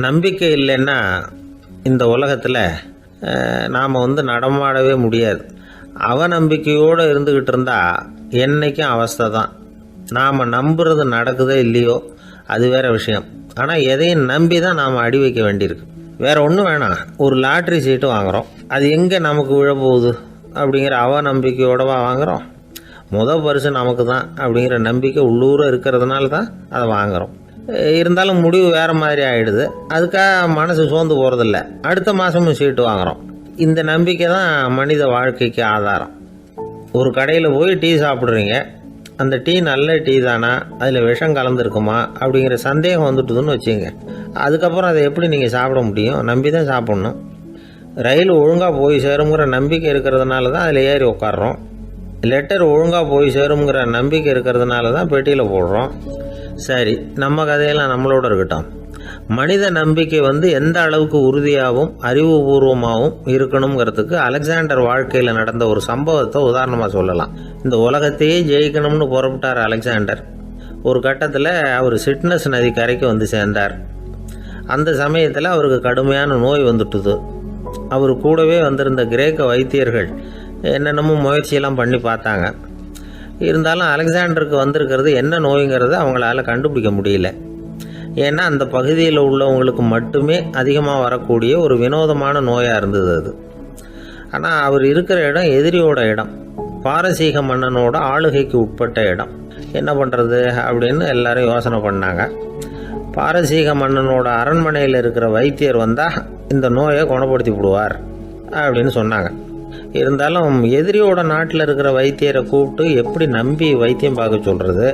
நம்பிக்கை இல்லைன்னா இந்த உலகத்தில் நாம் நடமாடவே முடியாது. அவநம்பிக்கையோடு இருந்துக்கிட்டு இருந்தால் என்றைக்கும் அவஸ்தை தான். நாம் நம்புறது நடக்குதோ இல்லையோ அது வேறு விஷயம். ஆனால் எதையும் நம்பி தான் நாம் அடி வைக்க வேண்டியிருக்கு. வேறு ஒன்றும் வேணாம், ஒரு லாட்ரி சீட்டு வாங்குகிறோம், அது எங்கே நமக்கு விழப்போகுது அப்படிங்கிற அவநம்பிக்கையோடவா வாங்குகிறோம்? பரிசு நமக்கு தான் அப்படிங்கிற நம்பிக்கை உள்ளூர இருக்கிறதுனால தான் அதை வாங்குகிறோம். இருந்தாலும் முடிவு வேறு மாதிரி ஆகிடுது. அதுக்காக மனசு சோர்ந்து போகிறதில்ல, அடுத்த மாதமும் சீட்டு வாங்குகிறோம். இந்த நம்பிக்கை தான் மனித வாழ்க்கைக்கு ஆதாரம். ஒரு கடையில் போய் டீ சாப்பிட்றீங்க, அந்த டீ நல்ல டீ தானா, அதில் விஷம் கலந்துருக்குமா அப்படிங்கிற சந்தேகம் வந்துட்டுதுன்னு வச்சுங்க. அதுக்கப்புறம் அதை எப்படி நீங்கள் சாப்பிட முடியும்? நம்பி தான் சாப்பிட்ணும். ரயில் ஒழுங்காக போய் சேருங்கிற நம்பிக்கை இருக்கிறதுனால தான் அதில் ஏறி உட்காடுறோம். லெட்டர் ஒழுங்காக போய் சேருங்கிற நம்பிக்கை இருக்கிறதுனால தான் பெட்டியில் போடுறோம். சரி, நம்ம கதையெல்லாம் நம்மளோட இருக்கட்டும். மனித நம்பிக்கை எந்த அளவுக்கு உறுதியாகவும் அறிவுபூர்வமாகவும் இருக்கணுங்கிறதுக்கு அலெக்சாண்டர் வாழ்க்கையில் நடந்த ஒரு சம்பவத்தை உதாரணமாக சொல்லலாம். இந்த உலகத்தையே ஜெயிக்கணும்னு புறப்பட்டார் அலெக்சாண்டர். ஒரு கட்டத்தில் அவர் சிட்னஸ் நதி கரைக்கு சேர்ந்தார். அந்த சமயத்தில் அவருக்கு கடுமையான நோய் வந்துட்டுது. அவர் கூடவே வந்திருந்த கிரேக்க வைத்தியர்கள் என்னென்னமோ முயற்சியெல்லாம் பண்ணி பார்த்தாங்க. இருந்தாலும் அலெக்சாண்டருக்கு வந்திருக்கிறது என்ன நோய்ங்கிறத அவங்களால கண்டுபிடிக்க முடியல. ஏன்னா அந்த பகுதியில் உள்ளவங்களுக்கு மட்டுமே அதிகமாக வரக்கூடிய ஒரு வினோதமான நோயாக இருந்தது அது. ஆனால் அவர் இருக்கிற இடம் எதிரியோட இடம், பாரசீக மன்னனோட ஆளுகைக்கு உட்பட்ட இடம். என்ன பண்ணுறது அப்படின்னு எல்லாரும் யோசனை பண்ணாங்க. பாரசீக மன்னனோட அரண்மனையில் இருக்கிற வைத்தியர் வந்தால் இந்த நோயை குணப்படுத்தி விடுவார் அப்படின்னு சொன்னாங்க. இருந்தாலும் எதிரியோட நாட்டில் இருக்கிற வைத்தியரை கூப்பிட்டு எப்படி நம்பி வைத்தியம் பார்க்க சொல்கிறது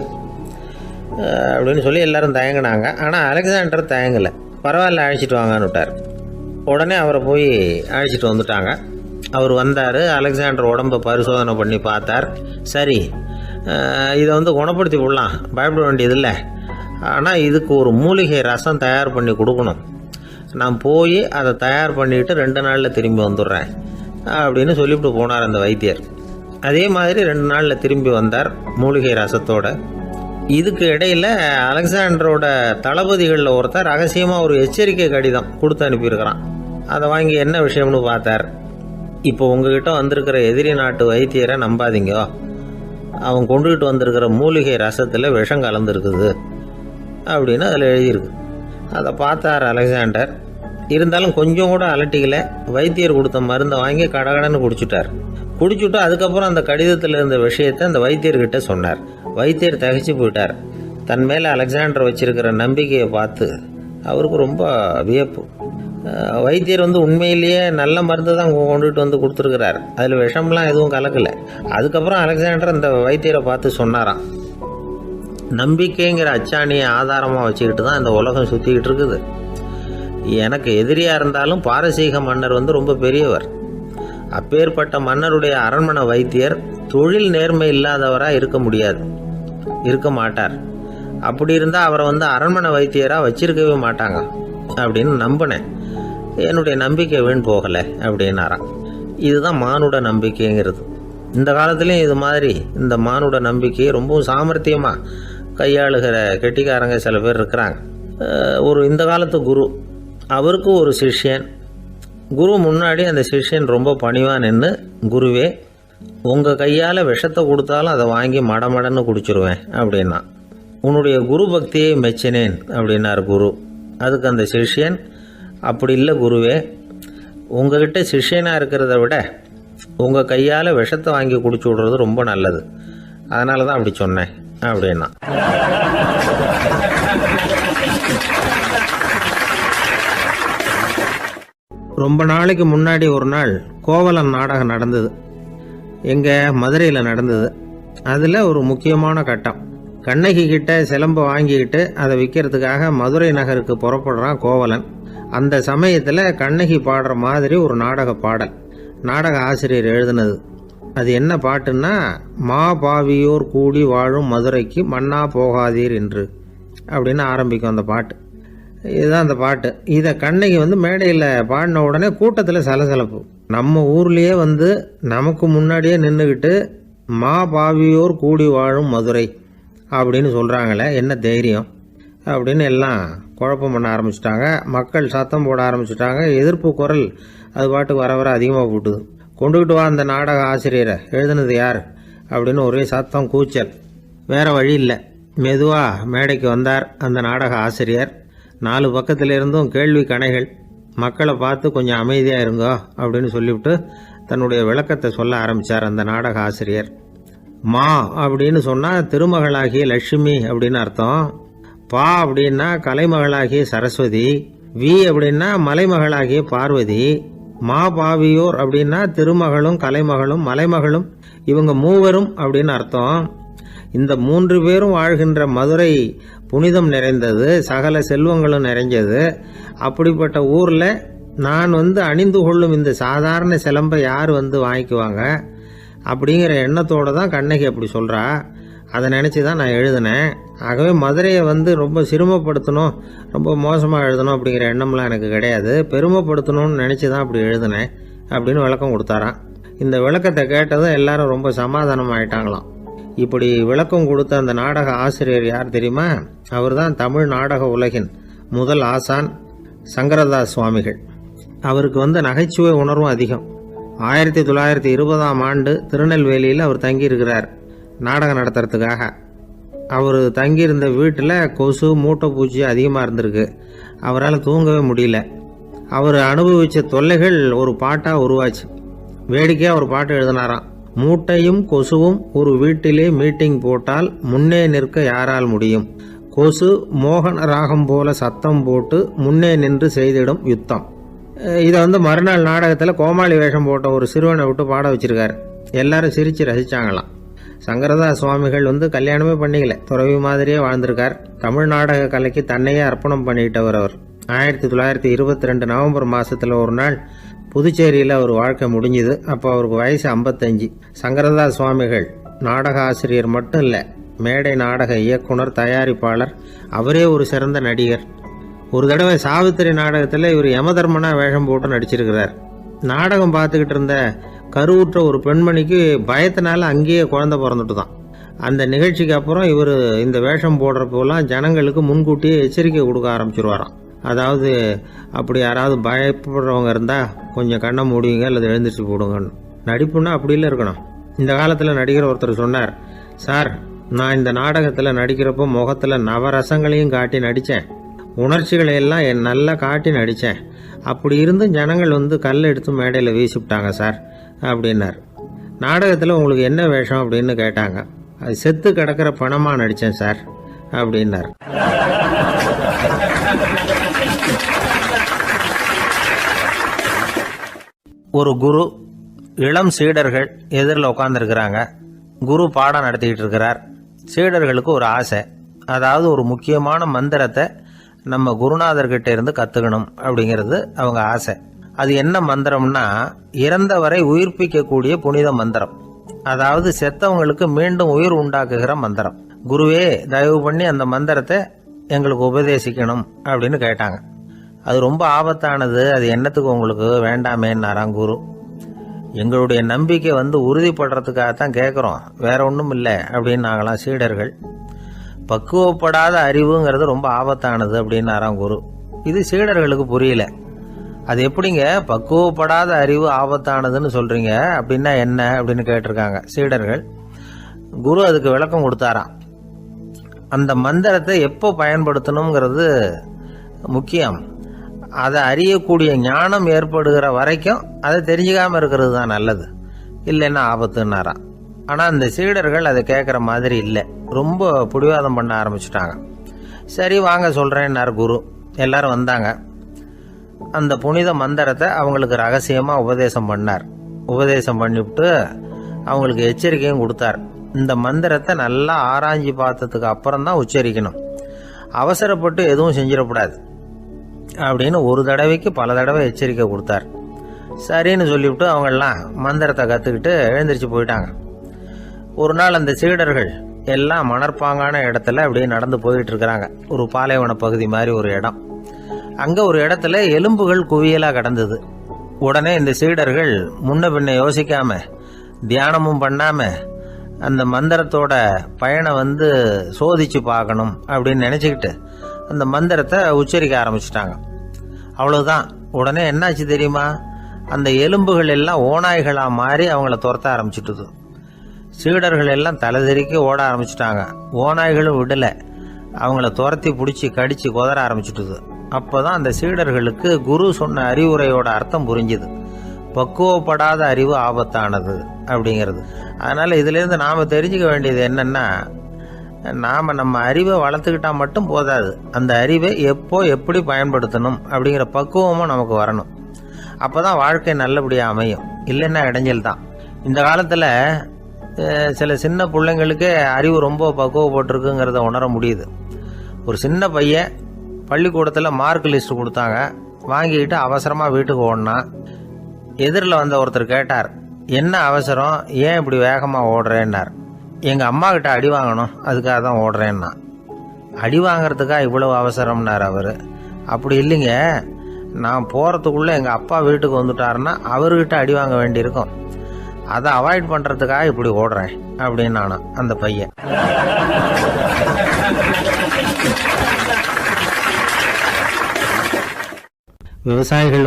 அப்படின்னு சொல்லி எல்லோரும் தயங்கினாங்க. ஆனால் அலெக்சாண்டர் தயங்கலை. பரவாயில்ல, அழைச்சிட்டு வாங்கன்னு விட்டார். உடனே அவரை போய் அழைச்சிட்டு வந்துட்டாங்க. அவர் வந்தார். அலெக்சாண்டர் உடம்பை பரிசோதனை பண்ணி பார்த்தார். சரி, இதை குணப்படுத்தி விடலாம், பயப்பட வேண்டியதில்லை. ஆனால் இதுக்கு ஒரு மூலிகை ரசம் தயார் பண்ணி கொடுக்கணும். நான் போய் அதை தயார் பண்ணிவிட்டு 2 நாளில் திரும்பி வந்துடுறேன் அப்படின்னு சொல்லிவிட்டு போனார் அந்த வைத்தியர். அதே மாதிரி 2 நாளில் திரும்பி வந்தார் மூலிகை ரசத்தோட. இதுக்கு இடையில் அலெக்சாண்டரோட தளபதிகளில் ஒருத்தர் ரகசியமாக ஒரு எச்சரிக்கை கடிதம் கொடுத்து அனுப்பியிருக்கிறான். அதை வாங்கி என்ன விஷயம்னு பார்த்தார். இப்போ உங்ககிட்ட வந்திருக்கிற எதிரி நாட்டு வைத்தியரை நம்பாதீங்க, அவன் கொண்டுகிட்டு வந்திருக்கிற மூலிகை ரசத்தில் விஷம் கலந்துருக்குது அப்படின்னு அதில் எழுதியிருக்கு. அதை பார்த்தார் அலெக்சாண்டர். இருந்தாலும் கொஞ்சம் கூட அலட்டிக்கலை. வைத்தியர் கொடுத்த மருந்தை வாங்கி கடகடன்னு குடிச்சுட்டு அதுக்கப்புறம் அந்த கடிதத்தில் இருந்த விஷயத்தை அந்த வைத்தியர்கிட்ட சொன்னார். வைத்தியர் தகைச்சு போயிட்டார். தன் மேலே அலெக்சாண்டர் வச்சிருக்கிற நம்பிக்கையை பார்த்து அவருக்கு ரொம்ப வியப்பு. வைத்தியர் உண்மையிலேயே நல்ல மருந்து தான் கொண்டுகிட்டு கொடுத்துருக்கிறார், அதில் விஷம்லாம் எதுவும் கலக்கலை. அதுக்கப்புறம் அலெக்சாண்டர் அந்த வைத்தியரை பார்த்து சொன்னாராம், நம்பிக்கைங்கிற அச்சாணியை ஆதாரமாக வச்சுக்கிட்டு தான் இந்த உலகம் சுற்றிக்கிட்டு இருக்குது. எனக்கு எதிரியாக இருந்தாலும் பாரசீக மன்னர் ரொம்ப பெரியவர். அப்பேற்பட்ட மன்னருடைய அரண்மனை வைத்தியர் தொழில் நேர்மை இல்லாதவராக இருக்க மாட்டார். அப்படி இருந்தால் அவரை அரண்மனை வைத்தியராக வச்சிருக்கவே மாட்டாங்க அப்படின்னு நம்பினேன். என்னுடைய நம்பிக்கை வீண் போகலை அப்படின்னாராம். இதுதான் மானுட நம்பிக்கைங்கிறது. இந்த காலத்துலேயும் இது மாதிரி இந்த மானுட நம்பிக்கையை ரொம்பவும் சாமர்த்தியமாக கையாளுகிற கெட்டிக்காரங்க சில பேர் இருக்கிறாங்க. இந்த காலத்து குரு, அவருக்கு ஒரு சிஷ்யன். குரு முன்னாடி அந்த சிஷ்யன் ரொம்ப பணிவாக நின்று, குருவே, உங்கள் கையால் விஷத்தை கொடுத்தாலும் அதை வாங்கி மடமடன்னு குடிச்சிருவேன் அப்படின்னா. உன்னுடைய குரு பக்தியை மெச்சினேன் அப்படின்னார் குரு. அதுக்கு அந்த சிஷ்யன், அப்படி இல்லை குருவே, உங்ககிட்ட சிஷ்யனாக இருக்கிறத விட உங்கள் கையால் விஷத்தை வாங்கி குடிச்சு விடுறது ரொம்ப நல்லது, அதனால தான் அப்படி சொன்னேன் அப்படின்னா. ரொம்ப நாளைக்கு முன்னாடி ஒரு நாள் கோவலன் நாடகம் நடந்தது. எங்கள் மதுரையில் நடந்தது. அதில் ஒரு முக்கியமான கட்டம். கண்ணகி கிட்ட சிலம்பை வாங்கிக்கிட்டு அதை விற்கிறதுக்காக மதுரை நகருக்கு புறப்படுறான் கோவலன். அந்த சமயத்தில் கண்ணகி பாடுற மாதிரி ஒரு நாடக பாடல் நாடக ஆசிரியர் எழுதினது. அது என்ன பாட்டுன்னா, மா பாவியோர் கூடி வாழும் மதுரைக்கு மன்னா போகாதீர் என்று அப்படின்னு ஆரம்பிக்கும் அந்த பாட்டு. இதுதான் அந்த பாட்டு. இதை கண்ணகி மேடையில் பாடின உடனே கூட்டத்தில் சலசலப்பு. நம்ம ஊர்லேயே நமக்கு முன்னாடியே நின்றுக்கிட்டு மா பாவியோர் கூடி வாழும் மதுரை அப்படின்னு சொல்கிறாங்களே, என்ன தைரியம். அப்படின்னு எல்லாம் குழப்பம் பண்ண ஆரம்பிச்சிட்டாங்க. மக்கள் சத்தம் போட ஆரம்பிச்சிட்டாங்க. எதிர்ப்பு குரல் அது பாட்டுக்கு வர வர அதிகமாக போட்டுது. கொண்டுக்கிட்டு வா அந்த நாடக ஆசிரியரை, எழுதுனது யார் அப்படின்னு ஒரே சத்தம், கூச்சல். வேறு வழி இல்லை. மெதுவாக மேடைக்கு வந்தார் அந்த நாடக ஆசிரியர். 4 பக்கத்திலிருந்தும் கேள்வி கணைகள். மக்களை பார்த்து கொஞ்சம் அமைதியாக இருங்கோ அப்படின்னு சொல்லிவிட்டு தன்னுடைய விளக்கத்தை சொல்ல ஆரம்பித்தார் அந்த நாடக ஆசிரியர். மா அப்படின்னு சொன்னால் திருமகளாகிய லட்சுமி அப்படின்னு அர்த்தம். பா அப்படின்னா கலைமகளாகிய சரஸ்வதி. வி அப்படின்னா மலைமகளாகிய பார்வதி. மா பாவியோர் அப்படின்னா திருமகளும் கலைமகளும் மலைமகளும், இவங்க மூவரும் அப்படின்னு அர்த்தம். இந்த 3 பேரும் வாழ்கின்ற மதுரை புனிதம் நிறைந்தது, சகல செல்வங்களும் நிறைஞ்சது. அப்படிப்பட்ட ஊரில் நான் அணிந்து கொள்ளும் இந்த சாதாரண சிலம்பை யார் வாங்கிக்குவாங்க அப்படிங்கிற எண்ணத்தோடு தான் கண்ணகி அப்படி சொல்கிறா. அதை நினச்சி தான் நான் எழுதினேன். ஆகவே மதுரையை ரொம்ப சிரமப்படுத்தணும், ரொம்ப மோசமாக எழுதணும் அப்படிங்கிற எண்ணம்லாம் எனக்கு கிடையாது. பெருமைப்படுத்தணும்னு நினச்சி தான் அப்படி எழுதினேன் அப்படின்னு விளக்கம் கொடுத்தாராம். இந்த விளக்கத்தை கேட்டதும் எல்லாரும் ரொம்ப சமாதானம் ஆயிட்டாங்களாம். இப்படி விளக்கம் கொடுத்த அந்த நாடக ஆசிரியர் யார் தெரியுமா? அவர் தான் தமிழ் நாடக உலகின் முதல் ஆசான் சங்கரதாஸ் சுவாமிகள். அவருக்கு நகைச்சுவை உணர்வும் அதிகம். 1920ஆம் ஆண்டு திருநெல்வேலியில் அவர் தங்கியிருக்கிறார் நாடகம் நடத்துறதுக்காக. அவர் தங்கியிருந்த வீட்டில் கொசு மூட்டை பூச்சி அதிகமாக இருந்திருக்கு. அவரால் தூங்கவே முடியல. அவர் அனுபவித்த தொல்லைகள் ஒரு பாட்டாக உருவாச்சு. வேடிக்கையாக ஒரு பாட்டு எழுதினாராம். மூட்டையும் கொசுவும் ஒரு வீட்டிலே மீட்டிங் போட்டால் முன்னே நிற்க யாரால் முடியும்? கொசு மோகன ராகம் போல சத்தம் போட்டு முன்னே நின்று செய்திடும் யுத்தம். இதை மறுநாள் நாடகத்தில் கோமாளி வேஷம் போட்ட ஒரு சிறுவனை விட்டு பாட வச்சிருக்காரு. எல்லாரும் சிரித்து ரசித்தாங்களாம். சங்கரதாஸ் சுவாமிகள் கல்யாணமே பண்ணிக்கல, துறவி மாதிரியே வாழ்ந்திருக்கார். தமிழ் நாடக கலைக்கு தன்னையே அர்ப்பணம் பண்ணிட்டவர் அவர். 1922 நவம்பர் மாதத்தில் ஒரு நாள் புதுச்சேரியில் அவர் வாழ்க்கை முடிஞ்சுது. அப்போ அவருக்கு வயசு 55. சங்கரதாஸ் சுவாமிகள் நாடக ஆசிரியர் மட்டும் இல்லை, மேடை நாடக இயக்குனர், தயாரிப்பாளர். அவரே ஒரு சிறந்த நடிகர். ஒரு தடவை சாவித்திரி நாடகத்தில் இவர் யமதர்மனா வேஷம் போட்டு நடிச்சிருக்கிறார். நாடகம் பார்த்துக்கிட்டு இருந்த கருவுற்ற ஒரு பெண்மணிக்கு பயத்தினால அங்கேயே குழந்தை பிறந்துட்டு தான். அந்த நிகழ்ச்சிக்கு அப்புறம் இவர் இந்த வேஷம் போடுறப்போலாம் ஜனங்களுக்கு முன்கூட்டியே எச்சரிக்கை கொடுக்க ஆரம்பிச்சிருவாராம். அதாவது அப்படி யாராவது பயப்படுறவங்க இருந்தால் கொஞ்சம் கண்ணை மூடிங்க அல்லது எழுந்திரிச்சு போடுங்கன்னு. நடிப்புன்னா அப்படிலாம் இருக்கணும். இந்த காலத்தில் நடிகர் ஒருத்தர் சொன்னார், சார் நான் இந்த நாடகத்தில் நடிக்கிறப்போ முகத்தில் நவரசங்களையும் காட்டி நடித்தேன், உணர்ச்சிகளை எல்லாம் நல்லா காட்டி நடித்தேன். அப்படி இருந்தும் ஜனங்கள் கல் எடுத்து மேடையில் வீசிவிட்டாங்க சார் அப்படின்னார். நாடகத்தில் உங்களுக்கு என்ன வேஷம் அப்படின்னு கேட்டாங்க. அது செத்து கிடக்கிற பணமாக நடித்தேன் சார் அப்படின்னார். ஒரு குரு, இளம் சீடர்கள் எதிரில் உட்காந்துருக்கிறாங்க. குரு பாடம் நடத்திக்கிட்டு இருக்கிறார். சீடர்களுக்கு ஒரு ஆசை, அதாவது ஒரு முக்கியமான மந்திரத்தை நம்ம குருநாதர்கிட்ட இருந்து கற்றுக்கணும் அப்படிங்கிறது அவங்க ஆசை. அது என்ன மந்திரம்னா, இறந்தவரை உயிர்ப்பிக்கக்கூடிய புனித மந்திரம். அதாவது செத்தவங்களுக்கு மீண்டும் உயிர் உண்டாக்குகிற மந்திரம். குருவே தயவு பண்ணி அந்த மந்திரத்தை எங்களுக்கு உபதேசிக்கணும் அப்படின்னு கேட்டாங்க. அது ரொம்ப ஆபத்தானது, அது என்னத்துக்கு உங்களுக்கு வேண்டாமேன்னாராம் குரு. எங்களுடைய நம்பிக்கை உறுதிப்படுறதுக்காகத்தான் கேட்குறோம், வேற ஒன்றும் இல்லை அப்படின்னாங்களாம் சீடர்கள். பக்குவப்படாத அறிவுங்கிறது ரொம்ப ஆபத்தானது அப்படின்னாராம் குரு. இது சீடர்களுக்கு புரியல. அது எப்படிங்க பக்குவப்படாத அறிவு ஆபத்தானதுன்னு சொல்றீங்க, அப்படின்னா என்ன அப்படின்னு கேட்டிருக்காங்க சீடர்கள். குரு அதுக்கு விளக்கம் கொடுத்தாராம். அந்த மந்திரத்தை எப்போ பயன்படுத்தணுங்கிறது முக்கியம். அதை அறியக்கூடிய ஞானம் ஏற்படுகிற வரைக்கும் அதை தெரிஞ்சுக்காமல் இருக்கிறது தான் நல்லது, இல்லைன்னா ஆபத்துன்னாராம். ஆனால் அந்த சீடர்கள் அதை கேட்குற மாதிரி இல்லை, ரொம்ப பிடிவாதம் பண்ண ஆரம்பிச்சுட்டாங்க. சரி வாங்க சொல்கிறேன்னார் குரு. எல்லாரும் வந்தாங்க. அந்த புனித மந்திரத்தை அவங்களுக்கு ரகசியமாக உபதேசம் பண்ணார். உபதேசம் பண்ணிவிட்டு அவங்களுக்கு எச்சரிக்கையும் கொடுத்தார். இந்த மந்திரத்தை நல்லா ஆராய்ச்சி பார்த்ததுக்கு அப்புறம் தான் உச்சரிக்கணும், அவசரப்பட்டு எதுவும் செஞ்சிடக்கூடாது அப்படின்னு ஒரு தடவைக்கு பல தடவை எச்சரிக்கை கொடுத்தார். சரின்னு சொல்லிவிட்டு அவங்கெல்லாம் மந்திரத்தை கற்றுக்கிட்டு எழுந்திரிச்சு போயிட்டாங்க. ஒரு நாள் அந்த சீடர்கள் எல்லாம் மணற்பாங்கான இடத்துல அப்படியே நடந்து போயிட்டு இருக்கிறாங்க. ஒரு பாலைவன பகுதி மாதிரி ஒரு இடம். அங்கே ஒரு இடத்துல எலும்புகள் குவியலாக கிடந்தது. உடனே இந்த சீடர்கள் முன்ன பின்ன யோசிக்காம, தியானமும் பண்ணாம, அந்த மந்திரத்தோட பயனை சோதிச்சு பார்க்கணும் அப்படின்னு நினச்சிக்கிட்டு அந்த மந்திரத்தை உச்சரிக்க ஆரம்பிச்சிட்டாங்க. அவ்வளவுதான். உடனே என்னாச்சு தெரியுமா? அந்த எலும்புகள் எல்லாம் ஓநாய்களாக மாறி அவங்கள துரத்த ஆரம்பிச்சுட்டுது. சீடர்கள் எல்லாம் தலைதெறிக்கி ஓட ஆரம்பிச்சிட்டாங்க. ஓநாய்களும் விடலை, அவங்கள துரத்தி பிடிச்சி கடிச்சு கொதற ஆரம்பிச்சுட்டுது. அப்போதான் அந்த சீடர்களுக்கு குரு சொன்ன அறிவுரையோட அர்த்தம் புரிஞ்சுது. பக்குவப்படாத அறிவு ஆபத்தானது அப்படிங்கிறது. அதனால் இதிலேருந்து நாம் தெரிஞ்சுக்க வேண்டியது என்னென்னா, நாம் நம்ம அறிவை வளர்த்துக்கிட்டா மட்டும் போதாது, அந்த அறிவை எப்போ எப்படி பயன்படுத்தணும் அப்படிங்கிற பக்குவமும் நமக்கு வரணும். அப்போ தான் வாழ்க்கை நல்லபடியாக அமையும். இல்லைன்னா இடைஞ்சல் தான். இந்த காலத்தில் சில சின்ன பிள்ளைங்களுக்கே அறிவு ரொம்ப பக்குவப்பட்டிருக்குங்கிறத உணர முடியுது. ஒரு சின்ன பையன் பள்ளிக்கூடத்தில் மார்க் லிஸ்ட் கொடுத்தாங்க, வாங்கிக்கிட்டு அவசரமாக வீட்டுக்கு ஓடினான். எதிரில் வந்த ஒருத்தர் கேட்டார், என்ன அவசரம், ஏன் இப்படி வேகமாக ஓடுறேன்னார். எங்கள் அம்மா கிட்ட அடி வாங்கணும், அதுக்காக தான் ஓடுறேன்னா. அடி வாங்கிறதுக்கா இவ்வளவு அவசரம்னார் அவர். அப்படி இல்லைங்க, நான் போகிறதுக்குள்ளே எங்கள் அப்பா வீட்டுக்கு வந்துட்டாருன்னா அவர்கிட்ட அடி வாங்க வேண்டியிருக்கும், அதை அவாய்ட் பண்ணுறதுக்காக இப்படி ஓடுறேன் அப்படின்னு நானா அந்த பையன். விவசாயிகள்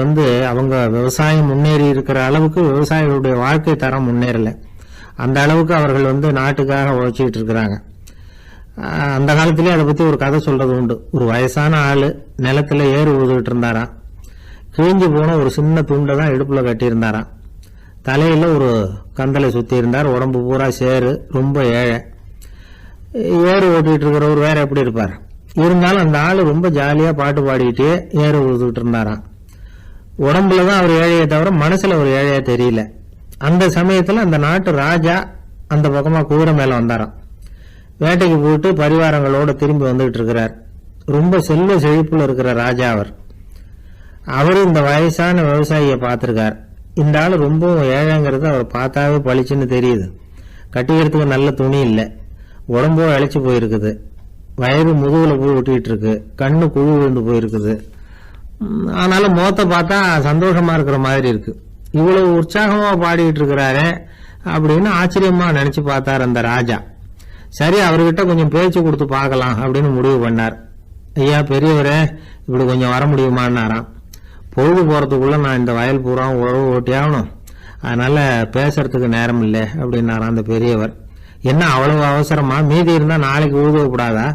அவங்க விவசாயம் முன்னேறி இருக்கிற அளவுக்கு விவசாயிகளுடைய வாழ்க்கை தரம் முன்னேறலை. அந்த அளவுக்கு அவர்கள் நாட்டுக்காக உழைச்சிக்கிட்டு இருக்கிறாங்க. அந்த காலத்திலே அதை பற்றி ஒரு கதை சொல்றது உண்டு. ஒரு வயசான ஆள் நிலத்தில் ஏறு உழுதுகிட்டு இருந்தாராம். கிழிஞ்சு போன ஒரு சின்ன துண்டை தான் இடுப்பில் கட்டியிருந்தாராம். தலையில் ஒரு கந்தலை சுற்றி இருந்தார். உடம்பு பூரா சேரு, ரொம்ப ஏழை. ஏறு ஓட்டிகிட்டு இருக்கிறவர் வேற எப்படி இருப்பார்? இருந்தாலும் அந்த ஆள் ரொம்ப ஜாலியாக பாட்டு பாடிக்கிட்டே ஏறு உழுதுகிட்டு இருந்தாராம். உடம்புல தான் அவர் ஏழையை தவிர மனசில் ஒரு ஏழையா தெரியல. அந்த சமயத்தில் அந்த நாட்டு ராஜா அந்த பக்கமாக குதிரை மேலே வந்தாராம். வேட்டைக்கு போயிட்டு பரிவாரங்களோடு திரும்பி வந்துகிட்டு இருக்கிறார். ரொம்ப செல்வ செழிப்புல இருக்கிற ராஜா அவர் இந்த வயசான விவசாயியை பார்த்துருக்கார். இந்த ஆள் ரொம்ப ஏழைங்கிறது அவர் பார்த்தாவே பளிச்சுன்னு தெரியுது. கட்டிக்கிறதுக்கு நல்ல துணி இல்லை, உடம்போ இழைச்சி போயிருக்குது, வயிறு முதுகுல போய் ஒட்டிக்கிட்டு இருக்கு, கண்ணு குழு விழுந்து போயிருக்குது. ஆனாலும் முகத்தை பார்த்தா சந்தோஷமா இருக்கிற மாதிரி இருக்கு. இவ்வளவு உற்சாகமா பாடிக்கிட்டு இருக்கிறாரே அப்படின்னு ஆச்சரியமா நினைச்சு பார்த்தார் அந்த ராஜா. சரி, அவர்கிட்ட கொஞ்சம் பேச்சு கொடுத்து பார்க்கலாம் அப்படின்னு முடிவு பண்ணார். ஐயா பெரியவரே, இப்படி கொஞ்சம் வர முடியுமான்னாராம். பொழுது போறதுக்குள்ள நான் இந்த வயல் பூரா உழவு ஓட்டியாகணும், அதனால பேசுறதுக்கு நேரம் இல்லை அப்படின்னாராம் அந்த பெரியவர். என்ன அவ்வளவு அவசரமா? மீதி இருந்தா நாளைக்கு உழுதக்கூடாதா?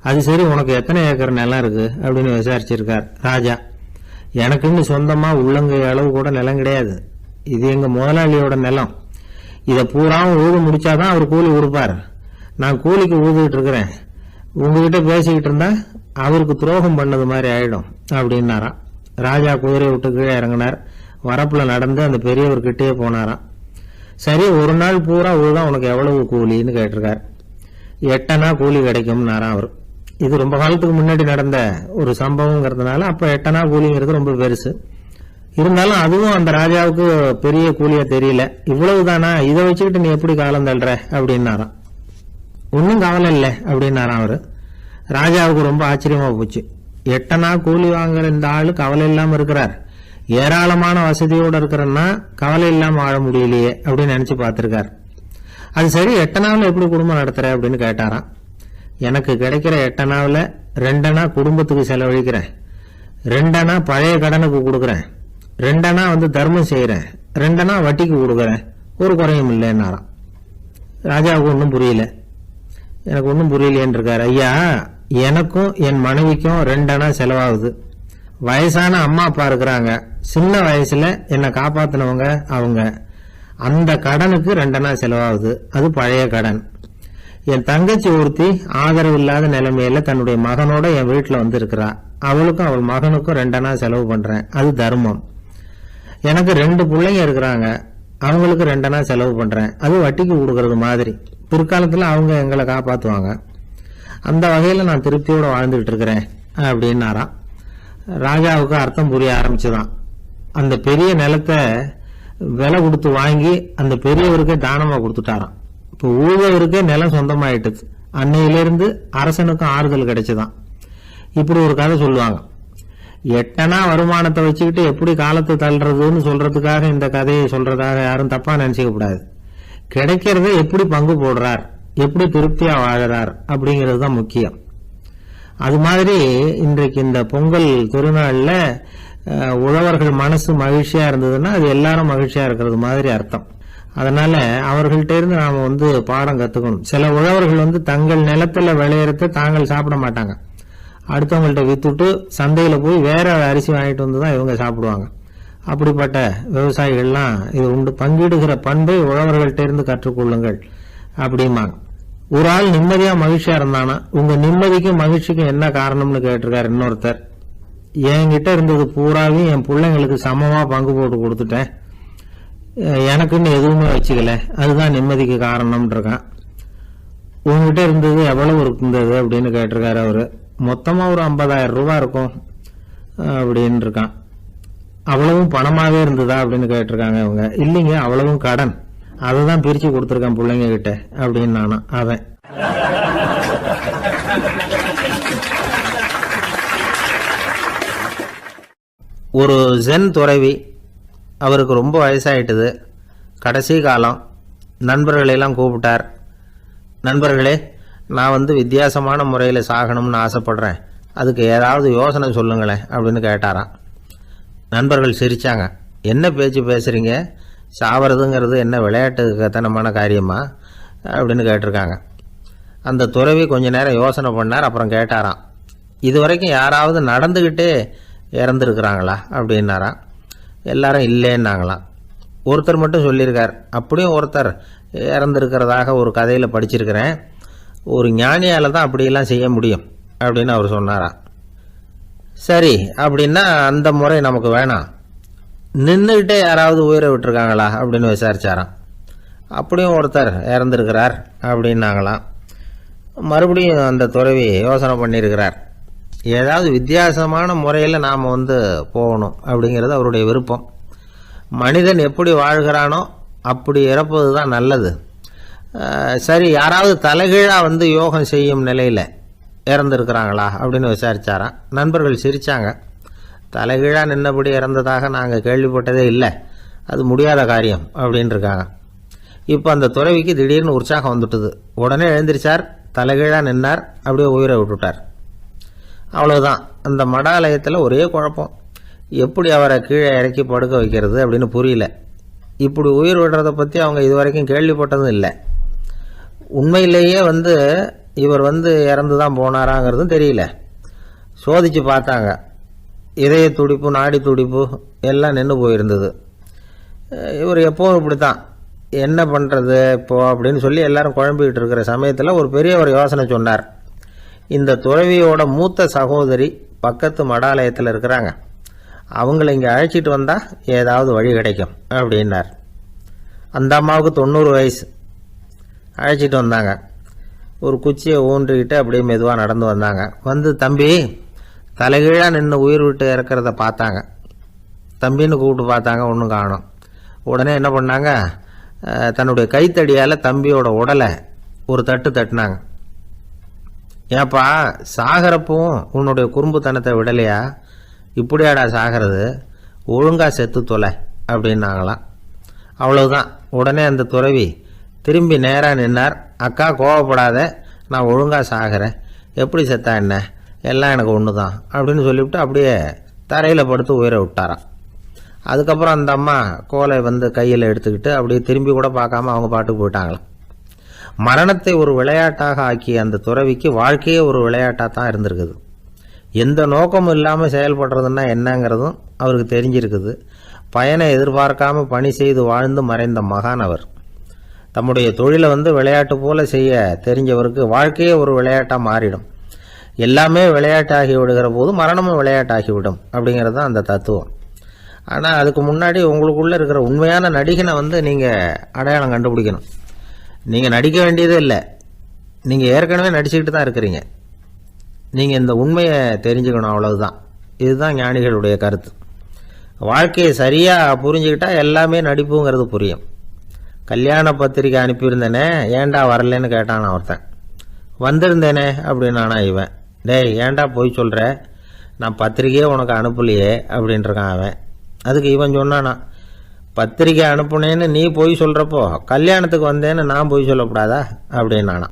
அது சரி, உனக்கு எத்தனை ஏக்கர் நிலம் இருக்கு அப்படின்னு விசாரிச்சிருக்கார் ராஜா. எனக்குன்னு சொந்தமா உள்ளங்கை அளவு கூட நிலம் கிடையாது. இது எங்க முதலாளியோட நிலம். இதை பூராவும் உழுது முடிச்சாதான் அவர் கூலி கொடுப்பார். நான் கூலிக்கு ஊதுகிட்டு இருக்கிறேன். உங்ககிட்ட பேசிக்கிட்டு இருந்தா அவருக்கு துரோகம் பண்ணது மாதிரி ஆயிடும் அப்படின்னாராம். ராஜா குதிரையை விட்டு கீழே இறங்கினார். வரப்புல நடந்து அந்த பெரியவர்கிட்டயே போனாராம். சரி, ஒரு நாள் பூரா உழுதா உனக்கு எவ்வளவு கூலின்னு கேட்டிருக்கார். 8 அணா கூலி கிடைக்கும்னாராம் அவர். இது ரொம்ப காலத்துக்கு முன்னாடி நடந்த ஒரு சம்பவங்கிறதுனால அப்ப 8 அணா கூலிங்கிறது ரொம்ப பெருசு. இருந்தாலும் அதுவும் அந்த ராஜாவுக்கு பெரிய கூலியா தெரியல. இவ்வளவுதானா, இதை வச்சுக்கிட்டு நீ எப்படி காலம் தள்ளுற அப்படின்னாராம். ஒன்னும் கவலை இல்லை அப்படின்னாராம் அவரு. ராஜாவுக்கு ரொம்ப ஆச்சரியமா போச்சு. 8 அணா கூலி வாங்குற இந்த ஆளு கவலை இல்லாம இருக்கிறார், ஏராளமான வசதியோட இருக்கிறன்னா கவலை இல்லாம வாழ முடியலையே அப்படின்னு நினைச்சு பார்த்திருக்கார். அது சரி, 8 அணாவில் எப்படி குடும்பம் நடத்துற அப்படின்னு கேட்டாராம். எனக்கு கிடைக்கிற 8 அணாவில் 2 அணா குடும்பத்துக்கு செலவழிக்கிறேன், 2 அணா பழைய கடனுக்கு கொடுக்குறேன், 2 அணா தர்மம் செய்யறேன், 2 அணா வட்டிக்கு கொடுக்குறேன், ஒரு குறையும் இல்லைன்னாராம். ராஜாவுக்கு ஒன்றும் புரியல. எனக்கு ஒன்றும் புரியலையேன்னு இருக்காரு. ஐயா, எனக்கும் என் மனைவிக்கும் 2 அணா செலவாகுது. வயசான அம்மா அப்பா இருக்கிறாங்க, சின்ன வயசுல என்னை காப்பாத்தினவங்க அவங்க. அந்த கடனுக்கு 2 அணா செலவாகுது, அது பழைய கடன். என் தங்கச்சி ஒருத்தி ஆதரவு இல்லாத நிலைமையில தன்னுடைய மகனோட என் வீட்டுல இருக்கிறா. அவளுக்கும் அவள் மகனுக்கும் 2 அணா செலவு பண்றேன், அது தர்மம். எனக்கு 2 பிள்ளைங்க இருக்கிறாங்க, அவங்களுக்கு 2 அணா செலவு பண்றேன், அது வட்டிக்கு கொடுக்கறது மாதிரி. பிற்காலத்துல அவங்க எங்களை காப்பாத்துவாங்க. அந்த வகையில நான் திருப்தியோட வாழ்ந்துகிட்டு இருக்கிறேன் அப்படின்னாராம். ராஜாவுக்கு அர்த்தம் புரிய ஆரம்பிச்சுதான். அந்த பெரிய நிலத்தை விலை கொடுத்து வாங்கி அந்த பெரியவருக்கே தானமா கொடுத்துட்டாராம். இப்போ ஊழவருக்கே நிலம் சொந்தமாயிட்டுது. அன்னையிலிருந்து அரசனுக்கும் ஆறுதல் கிடைச்சுதான். இப்படி ஒரு கதை சொல்லுவாங்க. 8 அணா வருமானத்தை வச்சுக்கிட்டு எப்படி காலத்தை தள்ளுறதுன்னு சொல்றதுக்காக இந்த கதையை சொல்றதாக யாரும் தப்பா நினைச்சுக்க கூடாது. கிடைக்கிறத எப்படி பங்கு போடுறார், எப்படி திருப்தியா வாழறார் அப்படிங்கிறது தான் முக்கியம். அது மாதிரி இன்றைக்கு இந்த பொங்கல் திருநாளில் உழவர்கள் மனசு மகிழ்ச்சியாக இருந்ததுன்னா அது எல்லாரும் மகிழ்ச்சியாக இருக்கிறது மாதிரி அர்த்தம். அதனால அவர்கள்ட்ட இருந்து நாம பாடம் கற்றுக்கணும். சில உழவர்கள் தங்கள் நிலத்தில் விளையிறத தாங்கள் சாப்பிட மாட்டாங்க, அடுத்தவங்கள்ட்ட வித்துட்டு சந்தையில் போய் வேற அரிசி வாங்கிட்டு வந்து தான் இவங்க சாப்பிடுவாங்க. அப்படிப்பட்ட விவசாயிகள்லாம் இது உண்டு. பங்கிடுகிற பண்பை உழவர்கள்ட்ட இருந்து கற்றுக்கொள்ளுங்கள் அப்படிம்பாங்க. ஒரு ஆள் நிம்மதியா மகிழ்ச்சியா இருந்தானா, உங்க நிம்மதிக்கும் மகிழ்ச்சிக்கும் என்ன காரணம்னு கேட்டிருக்காரு இன்னொருத்தர். என்கிட்ட இருந்தது பூராவையும் என் பிள்ளைங்களுக்கு சமமா பங்கு போட்டு கொடுத்துட்டேன், எனக்குன்னு எதுவுமே வச்சுக்கல, அதுதான் நிம்மதிக்கு காரணம்னு இருக்கான். உங்ககிட்ட இருந்தது எவ்வளவு இருந்தது அப்படின்னு கேட்டிருக்காரு அவரு. மொத்தமா ஒரு 50,000 ரூபாய் இருக்கும் அப்படின்னு இருக்கான். அவ்வளவும் பணமாவே இருந்ததா அப்படின்னு கேட்டிருக்காங்க இவங்க. இல்லைங்க, அவ்வளவும் கடன், அதை தான் பிரிச்சு கொடுத்துருக்கேன் பிள்ளைங்க கிட்ட அப்படின்னு நானும். அவன் ஒரு ஜென் துறவி, அவருக்கு ரொம்ப வயசாயிட்டுது, கடைசி காலம். நண்பர்களெல்லாம் கூப்பிட்டார். நண்பர்களே, நான் வித்தியாசமான முறையில் சாகணும்னு ஆசைப்படுறேன், அதுக்கு ஏதாவது யோசனை சொல்லுங்களேன் அப்படின்னு கேட்டாராம். நண்பர்கள் சிரித்தாங்க. என்ன பேச்சு பேசுகிறீங்க, சாவறதுங்கிறது என்ன விளையாட்டு கத்தனமான காரியமா அப்படின்னு கேட்டிருக்காங்க. அந்த துறவி கொஞ்ச நேரம் யோசனை பண்ணார். அப்புறம் கேட்டாராம், இது வரைக்கும் யாராவது நடந்துக்கிட்டே இறந்துருக்குறாங்களா அப்படின்னாராம். எல்லாரும் இல்லைன்னாங்களாம். ஒருத்தர் மட்டும் சொல்லியிருக்கார். அப்படியும் ஒருத்தர் இறந்துருக்கிறதாக ஒரு கதையில் படிச்சிருக்கிறேன், ஒரு ஞானியால் தான் அப்படியெல்லாம் செய்ய முடியும் அப்படின்னு அவர் சொன்னாராம். சரி, அப்படின்னா அந்த முறை நமக்கு வேணாம், நின்றுக்கிட்டே யாராவது உயிரை விட்டுருக்காங்களா அப்படின்னு விசாரிச்சாராம். அப்படியும் ஒருத்தர் இறந்துருக்கிறார் அப்படின்னாங்களாம். மறுபடியும் அந்த துறவி யோசனை பண்ணியிருக்கிறார். ஏதாவது வித்தியாசமான முறையில் நாம் போகணும் அப்படிங்கிறது அவருடைய விருப்பம். மனிதன் எப்படி வாழ்கிறானோ அப்படி இறப்பது தான் நல்லது. சரி, யாராவது தலைகீழாக யோகம் செய்யும் நிலையில் இறந்துருக்கிறாங்களா அப்படின்னு விசாரிச்சாராம். நண்பர்கள் சிரித்தாங்க. தலைகீழாக நின்னபடி இறந்ததாக நாங்கள் கேள்விப்பட்டதே இல்லை, அது முடியாத காரியம் அப்படின்னு இருக்காங்க. இப்போ அந்த துறவிக்கு திடீர்னு உற்சாகம் வந்துட்டுது. உடனே எழுந்திரிச்சார், தலைகீழாக நின்னார், அப்படியே உயிரை விட்டுட்டார். அவ்வளோதான். அந்த மடாலயத்தில் ஒரே குழப்பம், எப்படி அவரை கீழே இறக்கி படுக்க வைக்கிறது அப்படின்னு புரியல. இப்படி உயிர் விடுறதை பற்றி அவங்க இதுவரைக்கும் கேள்விப்பட்டதும் இல்லை. உண்மையிலேயே இவர் இறந்து தான் போனாராங்கிறதும் தெரியல. சோதித்து பார்த்தாங்க. இதய துடிப்பு, நாடி துடிப்பு எல்லாம் நின்று போயிருந்தது. இவர் எப்போவும் இப்படி தான், என்ன பண்ணுறது இப்போ அப்படின்னு சொல்லி எல்லாரும் குழம்பிக்கிட்டு இருக்கிற சமயத்தில் ஒரு பெரியவர் யோசனை சொன்னார். இந்த துறவியோட மூத்த சகோதரி பக்கத்து மடாலயத்தில் இருக்கிறாங்க, அவங்கள இங்கே அழைச்சிட்டு வந்தால் ஏதாவது வழி கிடைக்கும் அப்படின்னார். அந்த அம்மாவுக்கு 90 வயசு. அழைச்சிட்டு வந்தாங்க. ஒரு குச்சியை ஊன்றிக்கிட்டு அப்படியே மெதுவாக நடந்து வந்தாங்க. தம்பி, தலைகீழாக நின்று உயிர் விட்டு இறக்கிறத பார்த்தாங்க. தம்பின்னு கூப்பிட்டு பார்த்தாங்க, ஒன்றும் காணோம். உடனே என்ன பண்ணாங்க, தன்னுடைய கைத்தடியால் தம்பியோட உடலை ஒரு தட்டு தட்டினாங்க. ஏப்பா, சாகிறப்பவும் உன்னுடைய குறும்புத்தனத்தை விடலையா, இப்படியாடா சாகிறது, ஒழுங்கா செத்து தொலை அப்படின்னாங்களாம். அவ்வளவுதான். உடனே அந்த துறவி திரும்பி நேராக நின்னார். அக்கா, கோவப்படாத, நான் ஒழுங்காக சாகிறேன், எப்படி செத்தா என்ன, எல்லாம் எனக்கு ஒன்று தான் அப்படின்னு சொல்லிவிட்டு அப்படியே தரையில் படுத்து உயிரை விட்டாராம். அதுக்கப்புறம் அந்த அம்மா கோலை கையில் எடுத்துக்கிட்டு அப்படியே திரும்பி கூட பார்க்காம அவங்க பாட்டுக்கு போயிட்டாங்களாம். மரணத்தை ஒரு விளையாட்டாக ஆக்கிய அந்த துறவிக்கு வாழ்க்கையே ஒரு விளையாட்டாக தான் இருந்திருக்குது. எந்த நோக்கமும் இல்லாமல் செயல்படுறதுன்னா என்னங்கிறதும் அவருக்கு தெரிஞ்சிருக்குது. பயனை எதிர்பார்க்காம பணி செய்து வாழ்ந்து மறைந்த மகான் அவர். தம்முடைய தொழிலை விளையாட்டு போல செய்ய தெரிஞ்சவருக்கு வாழ்க்கையே ஒரு விளையாட்டாக மாறிடும். எல்லாமே விளையாட்டாகி விடுகிற போது மரணமும் விளையாட்டாகிவிடும் அப்படிங்கிறது தான் அந்த தத்துவம். ஆனால் அதுக்கு முன்னாடி உங்களுக்குள்ளே இருக்கிற உண்மையான நடிகனை நீங்கள் அடையாளம் கண்டுபிடிக்கணும். நீங்கள் நடிக்க வேண்டியதே இல்லை, நீங்கள் ஏற்கனவே நடிச்சுக்கிட்டு தான் இருக்கிறீங்க. நீங்கள் இந்த உண்மையை தெரிஞ்சுக்கணும், அவ்வளவுதான். இதுதான் ஞானிகளுடைய கருத்து. வாழ்க்கையை சரியாக புரிஞ்சுக்கிட்டா எல்லாமே நடிப்புங்கிறது புரியும். கல்யாண பத்திரிக்கை அனுப்பியிருந்தேனே, ஏன்டா வரலன்னு கேட்டான் ஒருத்தன். வந்திருந்தேனே அப்படின்னானா இவன். டேய், ஏன்டா போய் சொல்கிற, நான் பத்திரிக்கையே உனக்கு அனுப்பலையே அப்படின்ட்டுருக்கான் அவன். அதுக்கு இவன் சொன்னானா, பத்திரிக்கை அனுப்புனேன்னு நீ போய் சொல்கிறப்போ கல்யாணத்துக்கு வந்தேன்னு நான் போய் சொல்லக்கூடாதா அப்படின்னானா.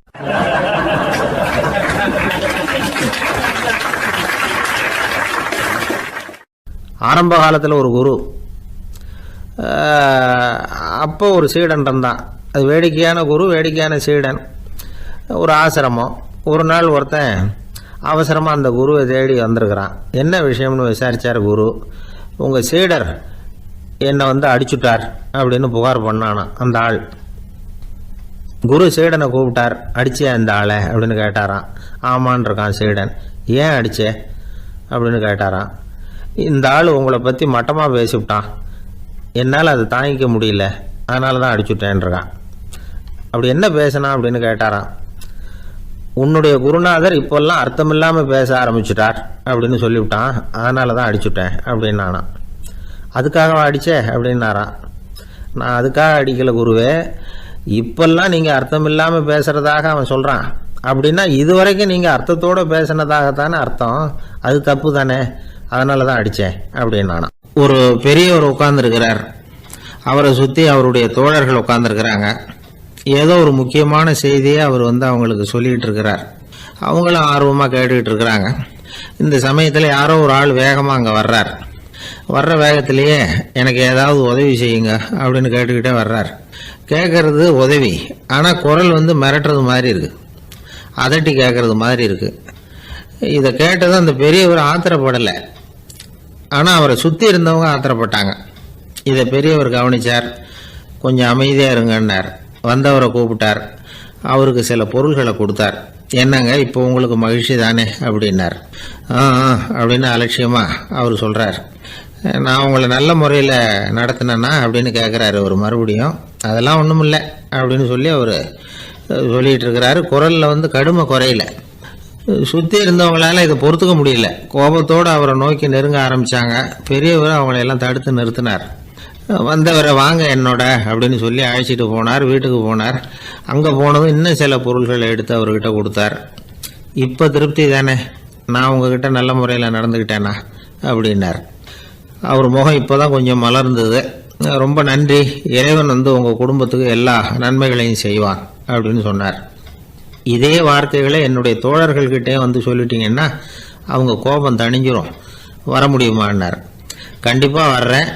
ஆரம்ப காலத்தில் ஒரு குரு, அப்போ ஒரு சீடன் இருந்தான். அது வேடிக்கையான குரு, வேடிக்கையான சீடன். ஒரு ஆசிரமம். ஒரு நாள் ஒருத்தன் அவசரமாக அந்த குருவை தேடி வந்திருக்கிறான். என்ன விஷயம்னு விசாரித்தார் குரு. உங்கள் சீடர் என்னை அடிச்சுட்டார் அப்படின்னு புகார் பண்ணானா அந்த ஆள். குரு சீடனை கூப்பிட்டார். அடிச்சே அந்த ஆளை அப்படின்னு கேட்டாரான். ஆமான் இருக்கான் சீடன். ஏன் அடிச்சே அப்படின்னு கேட்டாரான். இந்த ஆள் உங்களை பற்றி மட்டமாக பேசிவிட்டான், என்னால் அதை தாங்கிக்க முடியல, அதனால தான் அடிச்சுட்டேன்ருக்கான். அப்படி என்ன பேசினா அப்படின்னு கேட்டாரான். உன்னுடைய குருநாதர் இப்போல்லாம் அர்த்தமில்லாமல் பேச ஆரம்பிச்சுட்டார் அப்படின்னு சொல்லிவிட்டான், அதனால தான் அடிச்சுட்டேன் அப்படின்னு நானான். அதுக்காக அடித்தே அப்படின்னாரான். நான் அதுக்காக அடிக்கலை குருவே, இப்பெல்லாம் நீங்கள் அர்த்தம் இல்லாமல் பேசுகிறதாக அவன் சொல்கிறான். அப்படின்னா இதுவரைக்கும் நீங்கள் அர்த்தத்தோடு பேசினதாகத்தானே அர்த்தம், அது தப்பு தானே, அதனால தான் அடித்தேன் அப்படின்னு நானான். ஒரு பெரியவர் உட்கார்ந்துருக்கிறார். அவரை சுற்றி அவருடைய தோழர்கள் உட்கார்ந்துருக்கிறாங்க. ஏதோ ஒரு முக்கியமான செய்தியை அவர் அவங்களுக்கு சொல்லிகிட்டு இருக்கிறார். அவங்களும் ஆர்வமாக கேட்டுக்கிட்டு இருக்கிறாங்க. இந்த சமயத்தில் யாரோ ஒரு ஆள் வேகமாக அங்கே வர்றார். வர்ற வேகத்திலேயே எனக்கு ஏதாவது உதவி செய்யுங்க அப்படின்னு கேட்டுக்கிட்டே வர்றார். கேட்கறது உதவி, ஆனால் குரல் மிரட்டுறது மாதிரி இருக்குது, அதட்டி கேட்கறது மாதிரி இருக்குது. இதை கேட்டதும் அந்த பெரியவர் ஆத்திரப்படலை, ஆனால் அவரை சுற்றி இருந்தவங்க ஆத்திரப்பட்டாங்க. இதை பெரியவர் கவனித்தார். கொஞ்சம் அமைதியாக இருங்கன்னார். வந்தவரை கூப்பிட்டார். அவருக்கு சில பொருள்களை கொடுத்தார். என்னங்க இப்போ உங்களுக்கு மகிழ்ச்சி தானே அப்படின்னார். அப்படின்னு அலட்சியமாக அவர் சொல்கிறார். நான் உங்களை நல்ல முறையில் நடத்தினேன்னா அப்படின்னு கேட்குறாரு அவர் மறுபடியும். அதெல்லாம் ஒன்றும் இல்லை அப்படின்னு சொல்லி அவர் சொல்லிகிட்டு இருக்கிறாரு. குரலில் கடுமை குறையில. சுற்றி இருந்தவங்களால இதை பொறுத்துக்க முடியல. கோபத்தோடு அவரை நோக்கி நெருங்க ஆரம்பித்தாங்க. பெரியவர் அவங்களையெல்லாம் தடுத்து நிறுத்தினார். வந்தவரை வாங்க என்னோட அப்படின்னு சொல்லி அழைச்சிட்டு போனார். வீட்டுக்கு போனார். அங்கே போனதும் இன்னும் சில பொருள்களை எடுத்து அவர்கிட்ட கொடுத்தார். இப்போ திருப்தி தானே, நான் உங்ககிட்ட நல்ல முறையில் நடந்துக்கிட்டேனா அப்படின்னார். அவர் முகம் இப்போ தான் கொஞ்சம் மலர்ந்தது. ரொம்ப நன்றி, இறைவன் உங்கள் குடும்பத்துக்கு எல்லா நன்மைகளையும் செய்வான் அப்படின்னு சொன்னார். இதே வார்த்தைகளை என்னுடைய தோழர்கள்கிட்டே சொல்லிட்டீங்கன்னா அவங்க கோபம் தணிஞ்சிரும், வர முடியுமான்னார். கண்டிப்பாக வர்றேன்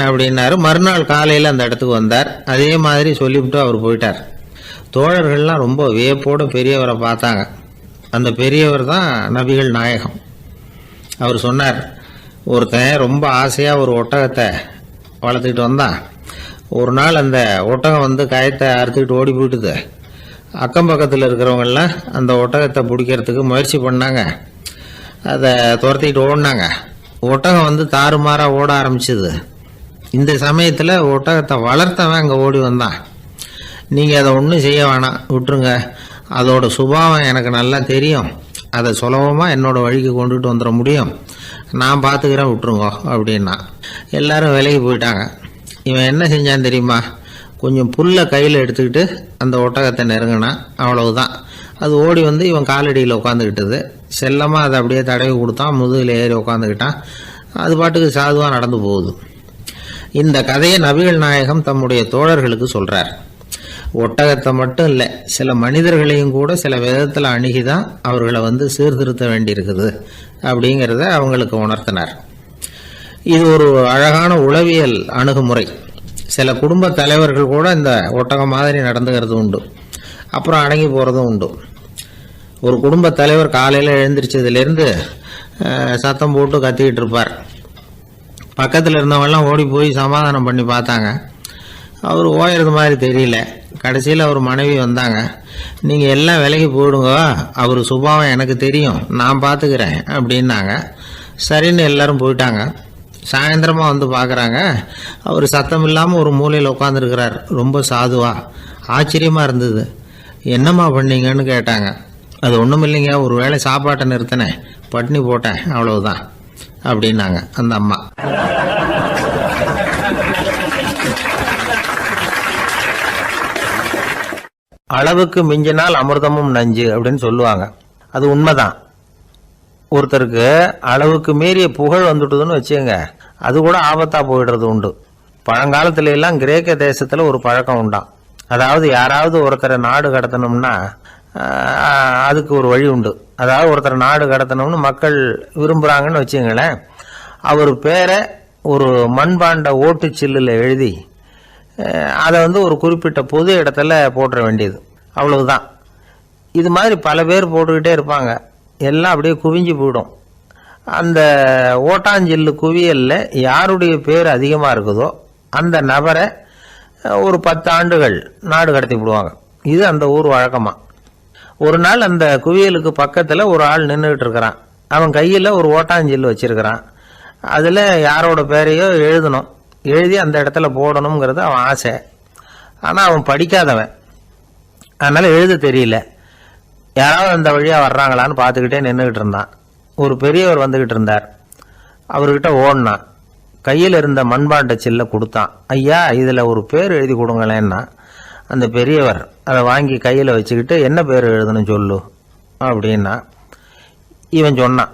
அப்படின்னாரு. மறுநாள் காலையில் அந்த இடத்துக்கு வந்தார். அதே மாதிரி சொல்லிவிட்டு அவர் போயிட்டார். தோழர்கள்லாம் ரொம்ப வியப்போடு பெரியவரை பார்த்தாங்க. அந்த பெரியவர் தான் நபிகள் நாயகம். அவர் சொன்னார், ஒருத்தன் ரொம்ப ஆசையாக ஒரு ஒட்டகத்தை வளர்த்துக்கிட்டு வந்தான். ஒரு நாள் அந்த ஒட்டகம் கயத்தை அறுத்துக்கிட்டு ஓடி போயிட்டுது. அக்கம் பக்கத்தில் இருக்கிறவங்கெல்லாம் அந்த ஒட்டகத்தை பிடிக்கிறதுக்கு முயற்சி பண்ணாங்க. அதை துரத்திக்கிட்டு ஓடினாங்க. ஒட்டகம் தாறுமாறாக ஓட ஆரம்பிச்சுது. இந்த சமயத்தில் ஒட்டகத்தை வளர்த்தவன் அங்கே ஓடி வந்தான். நீங்கள் அதை ஒன்றும் செய்ய வேணாம், விட்டுருங்க, அதோட சுபாவம் எனக்கு நல்லா தெரியும், அதை சுலபமாக என்னோடய வழிக்கு கொண்டுட்டு வந்துட முடியும், நான் பார்த்துக்கிறேன், விட்டுருங்க அப்படின்னா. எல்லாரும் விலைக்கு போயிட்டாங்க. இவன் என்ன செஞ்சான் தெரியுமா? கொஞ்சம் புல்லை கையில் எடுத்துக்கிட்டு அந்த ஒட்டகத்தை நெருங்கினான். அவ்வளவுதான். அது ஓடி இவன் காலடியில் உட்காந்துக்கிட்டது. செல்லமாக அதை அப்படியே தடவி கொடுத்தான். முதுகில் ஏறி உட்காந்துக்கிட்டான். அது பாட்டுக்கு சாதுவாக நடந்து போகுது. இந்த கதையை நபிகள் நாயகம் தம்முடைய தோழர்களுக்கு சொல்கிறார். ஒட்டகத்தை மட்டும் இல்லை, சில மனிதர்களையும் கூட சில விதத்தில் அணுகி தான் அவர்களை சீர்திருத்த வேண்டியிருக்குது அப்படிங்கிறத அவங்களுக்கு உணர்த்தினார். இது ஒரு அழகான உளவியல் அணுகுமுறை. சில குடும்ப தலைவர்கள் கூட இந்த ஒட்டகம் மாதிரி நடந்துக்கிறது உண்டு, அப்புறம் அடங்கி போகிறதும் உண்டு. ஒரு குடும்ப தலைவர் காலையில் எழுந்திரிச்சதுலேருந்து சத்தம் போட்டு கத்திக்கிட்டு இருப்பார். பக்கத்தில் இருந்தவங்கெல்லாம் ஓடி போய் சமாதானம் பண்ணி பார்த்தாங்க. அவர் ஓயறது மாதிரி தெரியல. கடைசியில் அவர் மனைவி வந்தாங்க. நீங்கள் எல்லாம் விலைக்கு போயிடுங்க, அவர் சுபாவம் எனக்கு தெரியும், நான் பார்த்துக்கிறேன் அப்படின்னாங்க. சரின்னு எல்லாரும் போயிட்டாங்க. சாயந்தரமாக பார்க்குறாங்க, அவர் சத்தம் இல்லாமல் ஒரு மூலையில் உட்காந்துருக்கிறார். ரொம்ப சாதுவா. ஆச்சரியமாக இருந்தது. என்னம்மா பண்ணீங்கன்னு கேட்டாங்க. அது ஒன்றும் இல்லைங்க, ஒரு வேளை சாப்பாட்டை நிறுத்தினேன், பட்னி போட்டேன், அவ்வளவுதான் அப்படின்னாங்க அந்த அம்மா. அளவுக்கு மிஞ்சினால் அமிர்தமும் நஞ்சு அப்படின்னு சொல்லுவாங்க. அது உண்மைதான். ஒருத்தருக்கு அளவுக்கு மீறிய புகழ் வந்துட்டுதுன்னு வச்சுங்க, அது கூட ஆபத்தாக போயிடுறது உண்டு. பழங்காலத்துல எல்லாம் கிரேக்க தேசத்தில் ஒரு பழக்கம் உண்டாம். அதாவது யாராவது ஒருத்தரை நாடு கடத்தணும்னா அதுக்கு ஒரு வழி உண்டு. அதாவது ஒருத்தரை நாடு கடத்தணும்னு மக்கள் விரும்புகிறாங்கன்னு வச்சுங்களேன், அவர் பேரை ஒரு மண்பாண்ட ஓட்டுச்சில்லில் எழுதி அதை ஒரு குறிப்பிட்ட பொது இடத்துல போட்டுற வேண்டியது, அவ்வளவுதான். இது மாதிரி பல பேர் போட்டுக்கிட்டே இருப்பாங்க, எல்லாம் அப்படியே குவிஞ்சு போயிடும். அந்த ஓட்டாஞ்சில்லு குவியலில் யாருடைய பேர் அதிகமாக இருக்குதோ அந்த நபரை ஒரு 10 ஆண்டுகள் நாடு கடத்தி விடுவாங்க. இது அந்த ஊர் வழக்கமாக. ஒரு நாள் அந்த குவியலுக்கு பக்கத்தில் ஒரு ஆள் நின்றுக்கிட்டு இருக்கிறான். அவன் கையில் ஒரு ஓட்டாஞ்சில்லு வச்சிருக்கிறான். அதில் யாரோட பேரையோ எழுதணும், எழுதி அந்த இடத்துல போடணுங்கிறது அவன் ஆசை. ஆனால் அவன் படிக்காதவன், அதனால் எழுத தெரியல. யாராவது அந்த வழியாக வர்றாங்களான்னு பார்த்துக்கிட்டே நின்றுக்கிட்டு இருந்தான். ஒரு பெரியவர் வந்துக்கிட்டு இருந்தார். அவர்கிட்ட ஓடினான். கையில் இருந்த மண்பாண்ட சில்லை கொடுத்தான். ஐயா, இதில் ஒரு பேர் எழுதி கொடுங்களேன்னா அந்த பெரியவர் அதை வாங்கி கையில் வச்சுக்கிட்டு என்ன பேர் எழுதணும் சொல்லு அப்படின்னா இவன் சொன்னான்,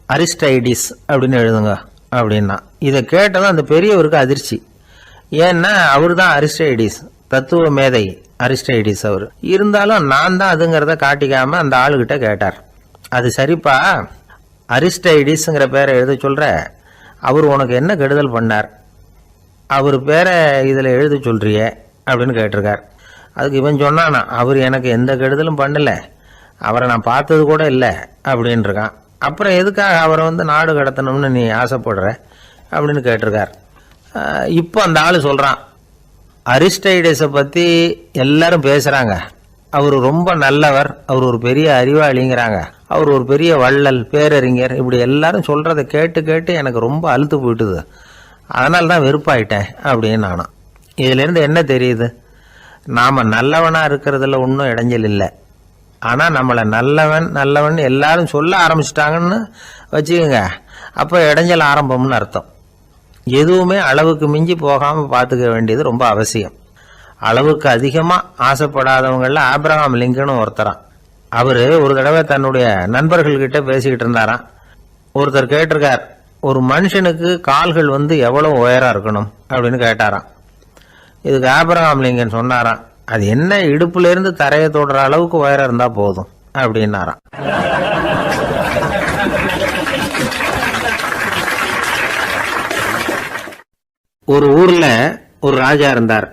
அரிஸ்டைடிஸ் அப்படின்னு எழுதுங்க அப்படின்னா. இதை கேட்டதும் அந்த பெரியவருக்கு அதிர்ச்சி. ஏன்னா அவர் தான் அரிஸ்டைடிஸ், தத்துவ மேதை அரிஸ்டைடிஸ் அவர். இருந்தாலும் நான் தான் அதுங்கிறத காட்டிக்காம அந்த ஆளுகிட்ட கேட்டார். அது சரிப்பா, அரிஸ்டைடிஸ்ங்கிற பேரை எழுத சொல்ற, அவர் உனக்கு என்ன கெடுதல் பண்ணார், அவர் பேரை இதில் எழுத சொல்றியே அப்படின்னு கேட்டிருக்கார். அதுக்கு இவன் சொன்னானா, அவர் எனக்கு எந்த கெடுதலும் பண்ணலை, அவரை நான் பார்த்தது கூட இல்லை அப்படின்ட்டுருக்கான். அப்புறம் எதுக்காக அவரை நாடு கடத்தணும்னு நீ ஆசைப்படுற அப்படின்னு கேட்டிருக்கார். இப்போ அந்த ஆள் சொல்கிறான், அரிஸ்டைடஸை பற்றி எல்லாரும் பேசுகிறாங்க, அவர் ரொம்ப நல்லவர், அவர் ஒரு பெரிய அறிவாளிங்கிறாங்க, அவர் ஒரு பெரிய வள்ளல், பேரறிஞர், இப்படி எல்லாரும் சொல்கிறத கேட்டு கேட்டு எனக்கு ரொம்ப அழுத்து போயிட்டுது, அதனால தான் வெறுப்பாயிட்டேன் அப்படின்னு நானும். இதிலேருந்து என்ன தெரியுது, நாம் நல்லவனாக இருக்கிறதுல ஒன்றும் இடைஞ்சல் இல்லை. ஆனால் நம்மளை நல்லவன் நல்லவன் எல்லாரும் சொல்ல ஆரம்பிச்சிட்டாங்கன்னு வச்சுக்கோங்க, அப்போ இடைஞ்சல் ஆரம்பம்னு அர்த்தம். எதுவுமே அளவுக்கு மிஞ்சி போகாமல் பார்த்துக்க வேண்டியது ரொம்ப அவசியம். அளவுக்கு அதிகமாக ஆசைப்படாதவங்களில் ஆப்ரஹாம் லிங்கனும் ஒருத்தரான். அவர் ஒரு தடவை தன்னுடைய நண்பர்கள்கிட்ட பேசிக்கிட்டு இருந்தாராம். ஒருத்தர் கேட்டிருக்கார், ஒரு மனுஷனுக்கு கால்கள் எவ்வளோ உயரம் இருக்கணும் அப்படின்னு கேட்டாராம். இதுக்கு ஆப்ரஹாம் லிங்கன் சொன்னாராம், அது என்ன, இடுப்புலேருந்து தரையை தொடுற அளவுக்கு உயரம் இருந்தால் போதும் அப்படின்னாராம். ஒரு ஊரில் ஒரு ராஜா இருந்தார்.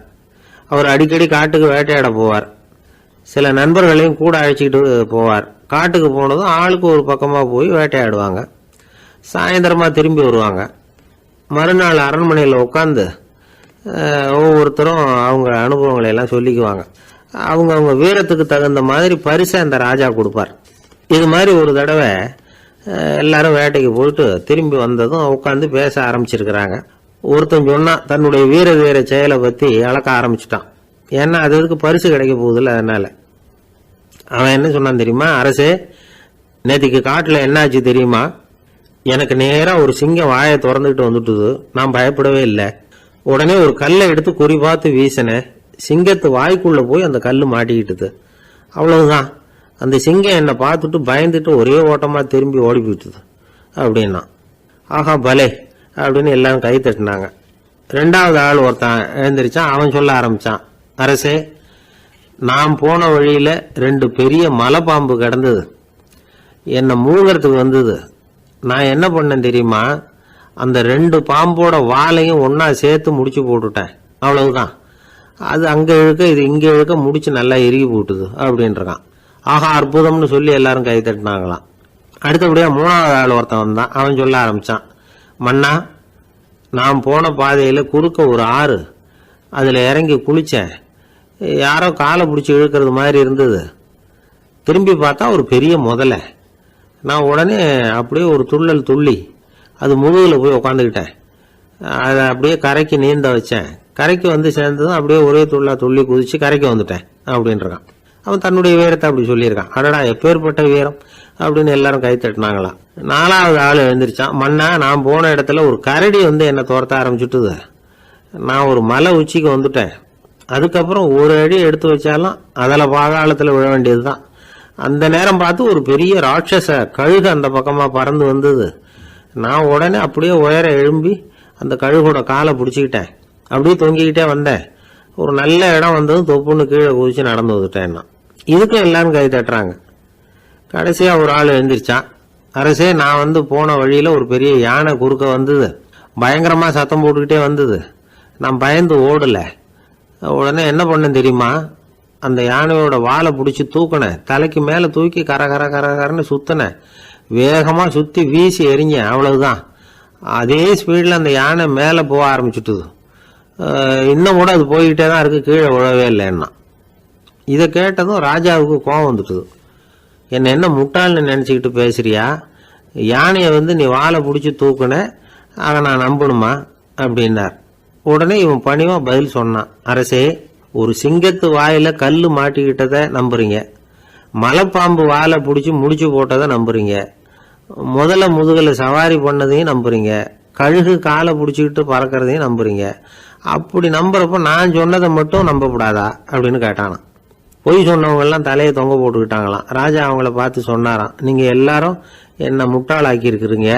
அவர் அடிக்கடி காட்டுக்கு வேட்டையாட போவார். சில நண்பர்களையும் கூட அழைச்சிக்கிட்டு போவார். காட்டுக்கு போனதும் ஆளுக்கு ஒரு பக்கமாக போய் வேட்டையாடுவாங்க. சாயந்தரமாக திரும்பி வருவாங்க. மறுநாள் அரண்மனையில் உட்காந்து ஒவ்வொருத்தரும் அவங்க அனுபவங்களை எல்லாம் சொல்லிக்குவாங்க. அவங்க வீரத்துக்கு தகுந்த மாதிரி பரிசை அந்த ராஜா கொடுப்பார். இது மாதிரி ஒரு தடவை எல்லாரும் வேட்டைக்கு போயிட்டு திரும்பி வந்ததும் உட்காந்து பேச ஆரம்பிச்சிருக்கிறாங்க. ஒருத்தன் சொன்னான், தன்னுடைய வீர செயலை பற்றி அளக்க ஆரம்பிச்சிட்டான். ஏன்னா அது எதுக்கு பரிசு கிடைக்க போகுதில்ல, அதனால. அவன் என்ன சொன்னான் தெரியுமா, அரசே, நேற்றுக்கு காட்டில் என்னாச்சு தெரியுமா, எனக்கு நேராக ஒரு சிங்கம் வாயை திறந்துக்கிட்டு வந்துட்டுது, நான் பயப்படவே இல்லை. உடனே ஒரு கல்லை எடுத்து குறி பார்த்து வீசினேன், சிங்கத்து வாய்க்குள்ளே போய் அந்த கல் மாட்டிக்கிட்டுது, அவ்வளவுதான். அந்த சிங்கம் என்னை பார்த்துட்டு பயந்துட்டு ஒரே ஓட்டமாக திரும்பி ஓடி போயிட்டுது அப்படின்னா. ஆஹா பலே அப்படின்னு எல்லாரும் கை தட்டினாங்க. ரெண்டாவது ஆள் ஒருத்தன் எழுந்திரிச்சான். அவன் சொல்ல ஆரம்பிச்சான், அரசே, நான் போன வழியில் 2 பெரிய மலைப்பாம்பு கிடந்தது, என்னை மூழ்கிறதுக்கு வந்தது. நான் என்ன பண்ணேன் தெரியுமா, அந்த 2 பாம்போட வாலையும் ஒன்றா சேர்த்து முடிச்சு போட்டுட்டேன், அவ்வளவுதான். அது அங்கே இழுக்க இது இங்கே இழுக்க முடிச்சு நல்லா இறுகி போட்டுது அப்படின்றான். ஆஹா அற்புதம்னு சொல்லி எல்லாரும் கை தட்டினாங்களாம். அடுத்தபடியாக 3வது ஆள் ஒருத்தன் வந்தான். அவன் சொல்ல ஆரம்பித்தான், மன்னா, நான் போன பாதையில் குறுக்க ஒரு ஆறு, அதில் இறங்கி குளித்தேன், யாரோ காலை பிடிச்சி இழுக்கிறது மாதிரி இருந்தது. திரும்பி பார்த்தா ஒரு பெரிய முதலை. நான் உடனே அப்படியே ஒரு துள்ளல் துள்ளி அது முதுகில் போய் உக்காந்துக்கிட்டேன். அதை அப்படியே கரைக்கு நீந்த வச்சேன். கரைக்கு சேர்ந்ததும் அப்படியே ஒரே துள்ளி குதிச்சு கரைக்கு வந்துட்டேன் அப்படின்றான். அவன் தன்னுடைய வீரத்தை அப்படி சொல்லியிருக்கான். அடடா எப்பேற்பட்ட வீரம் அப்படின்னு எல்லாரும் கை தட்டினாங்களாம். 4வது ஆள் எழுந்திரிச்சான், மன்னா, நான் போன இடத்துல ஒரு கரடி என்னை துரத்த ஆரம்பிச்சுட்டுது. நான் ஒரு மலை உச்சிக்கு வந்துட்டேன். அதுக்கப்புறம் ஒரு அடி எடுத்து வச்சாலும் அதில் பாதாளத்தில் விழ வேண்டியது தான். அந்த நேரம் பார்த்து ஒரு பெரிய ராட்சச கழுகு அந்த பக்கமாக பறந்து வந்தது. நான் உடனே அப்படியே உயர எழும்பி அந்த கழுகோட காலை பிடிச்சிக்கிட்டேன், அப்படியே தொங்கிக்கிட்டே வந்தேன். ஒரு நல்ல இடம் வந்ததும் தொப்புன்னு கீழே குதிச்சு நடந்து வந்துட்டேன். இதுக்கும் எல்லாரும் கை தட்டுறாங்க. கடைசியாக ஒரு ஆள் எழுந்திரிச்சான். அரசே, நான் போன வழியில் ஒரு பெரிய யானை குறுக்க வந்தது. பயங்கரமாக சத்தம் போட்டுக்கிட்டே வந்தது. நான் பயந்து ஓடலை. உடனே என்ன பண்ணேன் தெரியுமா? அந்த யானையோட வாலை பிடிச்சி தூக்கினேன். தலைக்கு மேலே தூக்கி கரன்னு சுற்றினேன். வேகமாக சுற்றி வீசி எறிஞ்சேன். அவ்வளவுதான். அதே ஸ்பீடில் அந்த யானை மேலே போக ஆரம்பிச்சுட்டுது. இன்னும் கூட அது போய்கிட்டே தான் இருக்குது, கீழே விழவே இல்லைன்னா. இதை கேட்டதும் ராஜாவுக்கு கோபம் வந்துட்டுது. என்ன முட்டாள்னு நினச்சிக்கிட்டு பேசுறியா? யானையை நீ வாழை பிடிச்சி தூக்குன, அதை நான் நம்பணுமா அப்படின்னார். உடனே இவன் பணிவாக பதில் சொன்னான். அரசே, ஒரு சிங்கத்து வாயில கல் மாட்டிக்கிட்டதை நம்புறீங்க, மலைப்பாம்பு வாழை பிடிச்சி முடிச்சு போட்டதை நம்புறீங்க, முதல்ல முதுகலை சவாரி பண்ணதையும் நம்புறீங்க, கழுகு காலை பிடிச்சிக்கிட்டு பறக்கிறதையும் நம்புறீங்க. அப்படி நம்புறப்ப நான் சொன்னதை மட்டும் நம்பக்கூடாதா அப்படின்னு கேட்டானான். பொய் சொன்னவங்கெல்லாம் தலையை தொங்க போட்டுக்கிட்டாங்களாம். ராஜா அவங்கள பார்த்து சொன்னாராம், நீங்கள் எல்லாரும் என்னை முட்டாளாக்கி இருக்கிறீங்க.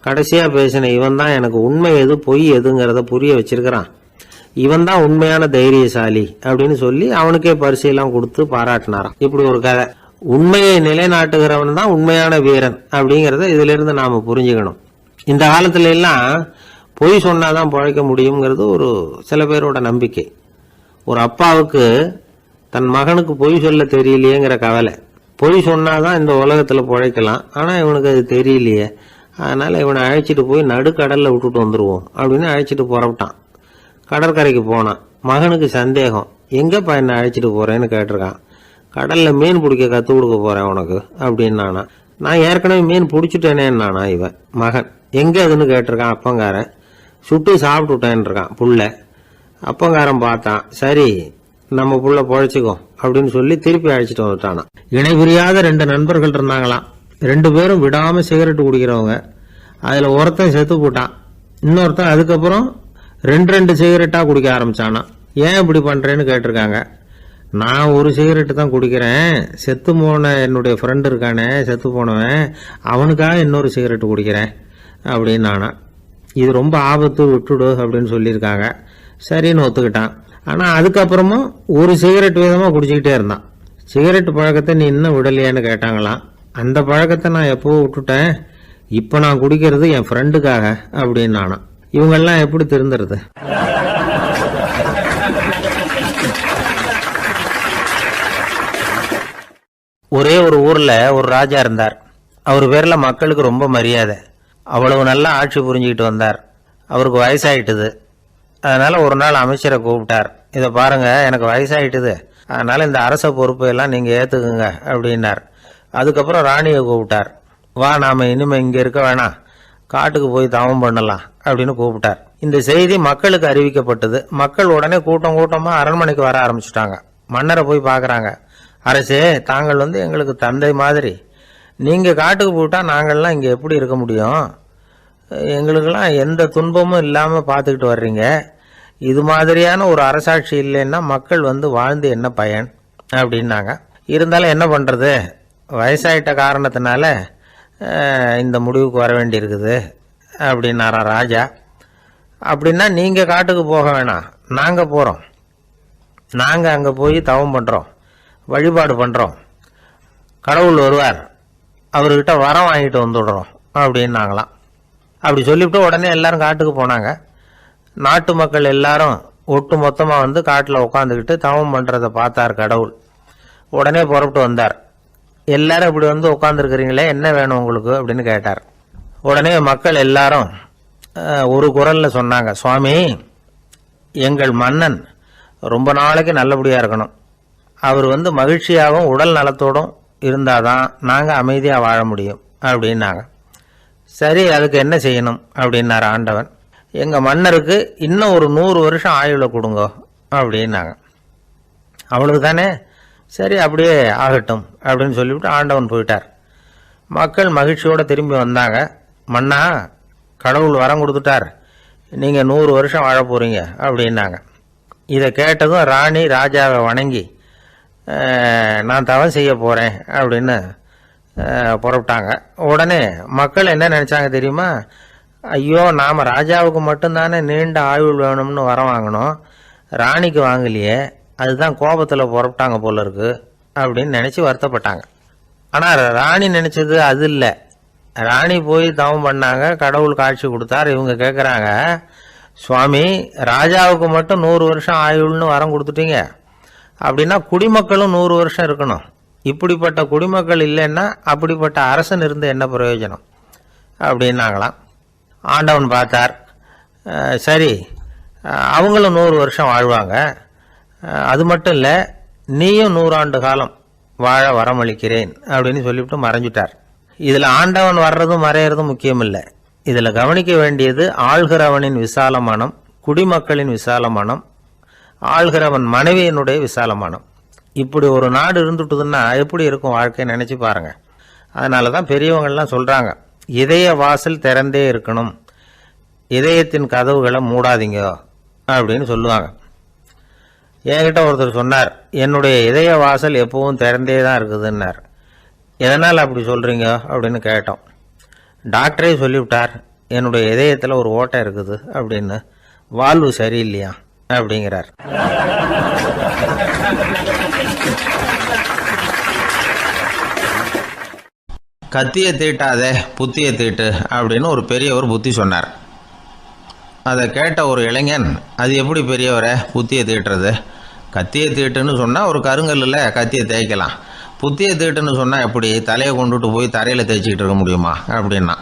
கடைசியாக பேசின இவன் தான் எனக்கு உண்மை எது பொய் எதுங்கிறத புரிய வச்சிருக்கிறான். இவன் தான் உண்மையான தைரியசாலி அப்படின்னு சொல்லி அவனுக்கே பரிசையெல்லாம் கொடுத்து பாராட்டினாராம். இப்படி ஒரு கதை. உண்மையை நிலைநாட்டுகிறவன் தான் உண்மையான வீரன் அப்படிங்கிறத இதுல இருந்து நாம புரிஞ்சுக்கணும். இந்த காலத்துல எல்லாம் பொய் சொன்னாதான் பிழைக்க முடியுங்கிறது ஒரு சில பேரோட நம்பிக்கை. ஒரு அப்பாவுக்கு தன் மகனுக்கு பொய் சொல்ல தெரியலையேங்கிற கவலை. பொய் சொன்னாதான் இந்த உலகத்துல பிழைக்கலாம், ஆனா இவனுக்கு அது தெரியலையே, அதனால இவனை அழைச்சிட்டு போய் நடுக்கடல்ல விட்டுட்டு வந்துருவோம் அப்படின்னு அழைச்சிட்டு புறப்பட்டான். கடற்கரைக்கு போனான். மகனுக்கு சந்தேகம், எங்கப்பா என்ன அழைச்சிட்டு போறேன்னு கேட்டிருக்கான். கடல்ல மீன் பிடிக்க கற்றுக் கொடுக்க போறேன் உனக்கு அப்படின்னானா. நான் ஏற்கனவே மீன் பிடிச்சிட்டேனேன்னானா இவன் மகன். எங்க அதுன்னு கேட்டிருக்கான். அப்பங்காரன். சுட்டு சாப்பிட்டுட்டேன் இருக்கான் புள்ள. அப்பங்காரன் பார்த்தான், சரி நம்ம புள்ள பொழைச்சிக்கோ அப்படின்னு சொல்லி திருப்பி அழைச்சிட்டு வந்துட்டானா. இணை புரியாத 2 நண்பர்கள் இருந்தாங்களாம். 2 பேரும் விடாம சிகரெட் குடிக்கிறவங்க. அதுல ஒருத்தன் செத்து போட்டான். இன்னொருத்தன் அதுக்கப்புறம் 2 சிகரெட்டா குடிக்க ஆரம்பிச்சானா. ஏன் இப்படி பண்றேன்னு கேட்டிருக்காங்க. நான் ஒரு சிகரெட்டு தான் குடிக்கிறேன், செத்து போன என்னுடைய ஃப்ரெண்டு இருக்கானே செத்து போனவன், அவனுக்காக இன்னொரு சிகரெட்டு குடிக்கிறேன் அப்படின்னு நானா. இது ரொம்ப ஆபத்து, விட்டுடு அப்படின்னு சொல்லியிருக்காங்க. சரின்னு ஒத்துக்கிட்டான். ஆனால் அதுக்கப்புறமும் ஒரு சிகரெட் வீதமாக குடிச்சிக்கிட்டே இருந்தான். சிகரெட் பழக்கத்தை நீ இன்னும் விடலையான்னு கேட்டாங்களாம். அந்த பழக்கத்தை நான் எப்போ விட்டுட்டேன், இப்போ நான் குடிக்கிறது என் ஃப்ரெண்டுக்காக அப்படின்னு நானா. இவங்கெல்லாம் எப்படி திருந்துறது? ஒரே ஒரு ஊர்ல ஒரு ராஜா இருந்தார். அவர் பேர்ல மக்களுக்கு ரொம்ப மரியாதை. அவ்வளவு நல்லா ஆட்சி புரிஞ்சுக்கிட்டு வந்தார். அவருக்கு வயசாயிட்டுது. அதனால ஒரு நாள் அமைச்சரை கூப்பிட்டார். இதை பாருங்க, எனக்கு வயசாயிட்டுது, அதனால இந்த அரச பொறுப்பை எல்லாம் நீங்க ஏத்துக்குங்க அப்படின்னார். அதுக்கப்புறம் ராணியை கூப்பிட்டார். வா, நாம இனிமே இங்க இருக்க வேணாம், காட்டுக்கு போய் தவம் பண்ணலாம் அப்படின்னு கூப்பிட்டார். இந்த செய்தி மக்களுக்கு அறிவிக்கப்பட்டது. மக்கள் உடனே கூட்டம் கூட்டமா அரண்மனைக்கு வர ஆரம்பிச்சுட்டாங்க. மன்னரை போய் பாக்குறாங்க. அரசே, தாங்கள் எங்களுக்கு தந்தை மாதிரி. நீங்க காட்டுக்கு போயிட்டா நாங்கள்லாம் இங்க எப்படி இருக்க முடியும்? எங்களுக்கெல்லாம் எந்த துன்பமும் இல்லாம பார்த்துக்கிட்டு வர்றீங்க. இது மாதிரியான ஒரு அரசாட்சி இல்லைன்னா மக்கள் வாழ்ந்து என்ன பயன் அப்படின்னாங்க. இருந்தாலும் என்ன பண்றது, வயசாயிட்ட காரணத்தினால இந்த முடிவுக்கு வர வேண்டி இருக்குது அப்படின்னாரா ராஜா. அப்படின்னா நீங்க காட்டுக்கு போக வேணாம், நாங்க போறோம். நாங்க அங்க போய் தவம் பண்றோம், வழிபாடு பண்றோம். கடவுள் வருவார், அவர்கிட்ட வரம் வாங்கிட்டு வந்துடுறோம் அப்படின்னாங்களாம். அப்படி சொல்லிவிட்டு உடனே எல்லாரும் காட்டுக்கு போனாங்க. நாட்டு மக்கள் எல்லாரும் ஒட்டு மொத்தமா காட்டுல உட்காந்துக்கிட்டு தவம் பண்றதை பார்த்தார் கடவுள். உடனே புறப்பட்டு வந்தார். எல்லாரும் இப்படி உட்காந்துருக்கிறீங்களே, என்ன வேணும் உங்களுக்கு அப்படின்னு கேட்டார். உடனே மக்கள் எல்லாரும் ஒரு குரல்ல சொன்னாங்க, சுவாமி, எங்கள் மன்னன் ரொம்ப நாளைக்கு நல்லபடியா இருக்கணும். அவர் மகிழ்ச்சியாகவும் உடல் நலத்தோடும் இருந்தாதான் நாங்க அமைதியா வாழ முடியும் அப்படின்னாங்க. சரி, அதுக்கு என்ன செய்யணும் அப்படின்னாரு ஆண்டவன். எங்க மன்னருக்கு இன்னும் ஒரு 100 வருஷம் ஆயுள கொடுங்க அப்படின்னாங்க. அவ்வளவு தானே, சரி அப்படியே ஆகட்டும் அப்படின்னு சொல்லிவிட்டு ஆண்டவன் போயிட்டார். மக்கள் மகிழ்ச்சியோட திரும்பி வந்தாங்க. மன்னா, கடவுள் வரம் கொடுத்துட்டார், நீங்க 100 வருஷம் வாழ போறீங்க அப்படின்னாங்க. இதை கேட்டதும் ராணி ராஜாவை வணங்கி, நான் தவம் செய்ய போறேன் அப்படின்னு புறப்பட்டாங்க. உடனே மக்கள் என்ன நினைச்சாங்க தெரியுமா? ஐயோ, நாம ராஜாவுக்கு மட்டும்தானே நீண்ட ஆயுள் வேணும்னு வரம் வாங்கணும், ராணிக்கு வாங்கலையே, அதுதான் கோபத்தில் புறப்பட்டாங்க போல இருக்கு அப்படின்னு நினைச்சு வருத்தப்பட்டாங்க. ஆனா ராணி நினைச்சது அது இல்லை. ராணி போய் தவம் பண்ணாங்க, கடவுள் காட்சி கொடுத்தார். இவங்க கேட்குறாங்க, சுவாமி ராஜாவுக்கு மட்டும் 100 வருஷம் ஆயுள்னு வரம் கொடுத்துட்டீங்க, அப்படின்னா குடிமக்களும் 100 வருஷம் இருக்கணும். இப்படிப்பட்ட குடிமக்கள் இல்லைன்னா அப்படிப்பட்ட அரசன் இருந்து என்ன பிரயோஜனம் அப்படின்னாங்களாம். ஆண்டவன் பார்த்தார், சரி அவங்களும் 100 வருஷம் வாழ்வாங்க, அது மட்டும் இல்லை நீயும் 100 ஆண்டு காலம் வாழ வரமளிக்கிறேன் அப்படின்னு சொல்லிவிட்டு மறைஞ்சிட்டார். இதில் ஆண்டவன் வர்றதும் மறையிறதும் முக்கியம் இல்லை. இதில் கவனிக்க வேண்டியது ஆள்கிறவனின் விசால மனம், குடிமக்களின் விசால மனம், ஆள்கிறவன் மனைவியினுடைய விசால மனம். இப்படி ஒரு நாடு இருந்துட்டுதுன்னா எப்படி இருக்கும் வாழ்க்கையை நினச்சி பாருங்க. அதனால தான் பெரியவங்கள்லாம் சொல்கிறாங்க, இதய வாசல் திறந்தே இருக்கணும், இதயத்தின் கதவுகளை மூடாதீங்க அப்படின்னு சொல்லுவாங்க. என்கிட்ட ஒருத்தர் சொன்னார், என்னுடைய இதய வாசல் எப்பவும் திறந்தே தான் இருக்குதுன்னார். எதனால் அப்படி சொல்கிறீங்க அப்படின்னு கேட்டோம். டாக்டரே சொல்லிவிட்டார், என்னுடைய இதயத்தில் ஒரு ஓட்டை இருக்குது அப்படின்னு, வால்வு சரியில்லையா அப்படிங்கிறார். கத்தியை தீட்டாதே புத்தியை தீட்டு அப்படின்னு ஒரு பெரியவர் புத்தி சொன்னார். அதை கேட்ட ஒரு இளைஞன், அது எப்படி பெரியவரை புத்தியை தீட்டுறது? கத்தியை தீட்டுன்னு சொன்னால் ஒரு கருங்கல்லில் கத்தியை தேய்க்கலாம், புத்தியை தீட்டுன்னு சொன்னால் எப்படி தலையை கொண்டுட்டு போய் தரையில் தேய்ச்சிக்கிட்டு இருக்க முடியுமா அப்படின்னா.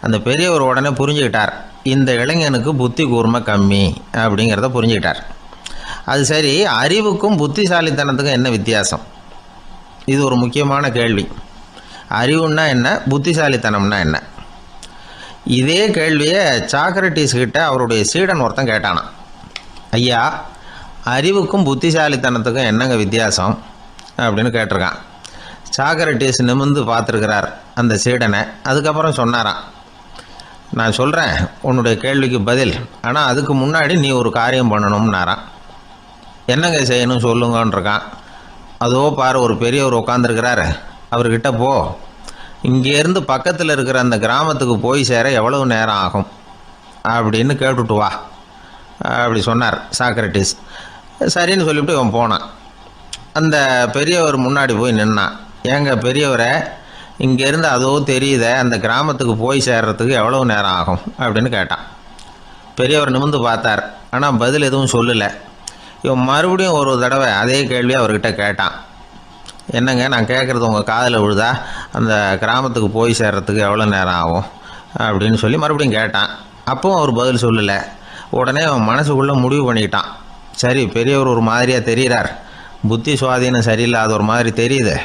அந்த பெரியவர் உடனே புரிஞ்சுக்கிட்டார், இந்த இளைஞனுக்கு புத்தி கூர்மை கம்மி அப்படிங்கிறத புரிஞ்சுக்கிட்டார். அது சரி, அறிவுக்கும் புத்திசாலித்தனத்துக்கும் என்ன வித்தியாசம்? இது ஒரு முக்கியமான கேள்வி. அறிவுன்னா என்ன, புத்திசாலித்தனம்னா என்ன? இதே கேள்வியை சாக்ரட்டிஸ் கிட்ட அவருடைய சீடன் ஒருத்தன் கேட்டானான். ஐயா, அறிவுக்கும் புத்திசாலித்தனத்துக்கும் என்னங்க வித்தியாசம் அப்படின்னு கேட்டிருக்கான். சாக்ரட்டிஸ் நிமிர்ந்து பார்த்துருக்கிறார் அந்த சீடனை. அதுக்கப்புறம் சொன்னாராம், நான் சொல்கிறேன் உன்னுடைய கேள்விக்கு பதில், ஆனால் அதுக்கு முன்னாடி நீ ஒரு காரியம் பண்ணணும்னாரான். என்னங்க செய்யணும் சொல்லுங்கன்றிருக்கான். அதோ பாரு, ஒரு பெரியவர் உட்காந்துருக்கிறாரு, அவர்கிட்ட போ, இங்கேருந்து பக்கத்தில் இருக்கிற அந்த கிராமத்துக்கு போய் சேர எவ்வளவு நேரம் ஆகும் அப்படின்னு கேட்டுட்டு வா அப்படி சொன்னார் சாக்ரட்டிஸ். சரின்னு சொல்லிவிட்டு இவன் போனான். அந்த பெரியவர் முன்னாடி போய் நின்னான். ஏங்க பெரியவரை, இங்கேருந்து அதோ தெரியுத அந்த கிராமத்துக்கு போய் சேர்றதுக்கு எவ்வளவு நேரம் ஆகும் அப்படின்னு கேட்டான். பெரியவர் நிமிர்ந்து பார்த்தார், ஆனால் பதில் எதுவும் சொல்லலை. இவன் மறுபடியும் ஒரு தடவை அதே கேள்வியை அவர்கிட்ட கேட்டான். என்னங்க, நான் கேட்குறது உங்கள் காதில் விழுதா, அந்த கிராமத்துக்கு போய் சேர்றதுக்கு எவ்வளோ நேரம் ஆகும் அப்படின்னு சொல்லி மறுபடியும் கேட்டான். அப்பவும் அவர் பதில் சொல்லலை. உடனே அவன் மனசுக்குள்ளே முடிவு பண்ணிக்கிட்டான், சரி பெரியவர் ஒரு மாதிரியாக தெரிகிறார், புத்தி சுவாதீனம் சரியில்லாத ஒரு மாதிரி தெரியுது